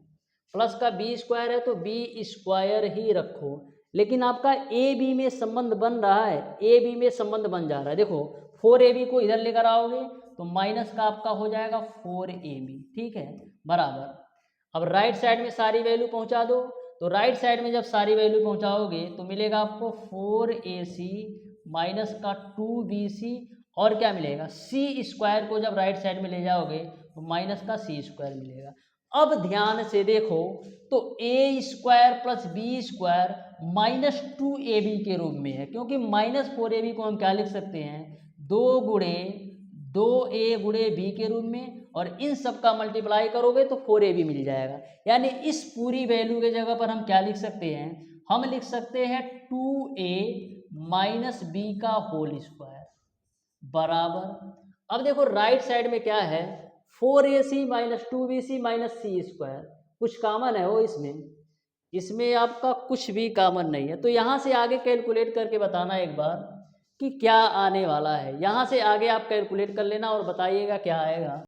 प्लस का b स्क्वायर है तो b स्क्वायर ही रखो। लेकिन आपका ए बी में संबंध बन रहा है, ए बी में संबंध बन जा रहा है। देखो 4ab को इधर लेकर आओगे तो माइनस का आपका हो जाएगा 4ab, ठीक है, बराबर। अब राइट साइड में सारी वैल्यू पहुंचा दो, तो राइट साइड में जब सारी वैल्यू पहुंचाओगे तो मिलेगा आपको 4ac माइनस का 2bc, और क्या मिलेगा, c स्क्वायर को जब राइट साइड में ले जाओगे तो माइनस का c स्क्वायर मिलेगा। अब ध्यान से देखो तो a square plus b square minus 2ab के रूप में है, क्योंकि माइनस 4ab को हम क्या लिख सकते हैं, 2a गुणे b के रूप में, और इन सब का मल्टीप्लाई करोगे तो 4ab मिल जाएगा। यानी इस पूरी वैल्यू के जगह पर हम क्या लिख सकते हैं, हम लिख सकते हैं 2a माइनस b का होल स्क्वायर बराबर। अब देखो राइट साइड में क्या है, 4ac minus 2bc minus c square, कुछ कॉमन है वो इसमें आपका कुछ भी कॉमन नहीं है। तो यहाँ से आगे कैलकुलेट करके बताना एक बार कि क्या आने वाला है। यहाँ से आगे आप कैलकुलेट कर लेना और बताइएगा क्या आएगा।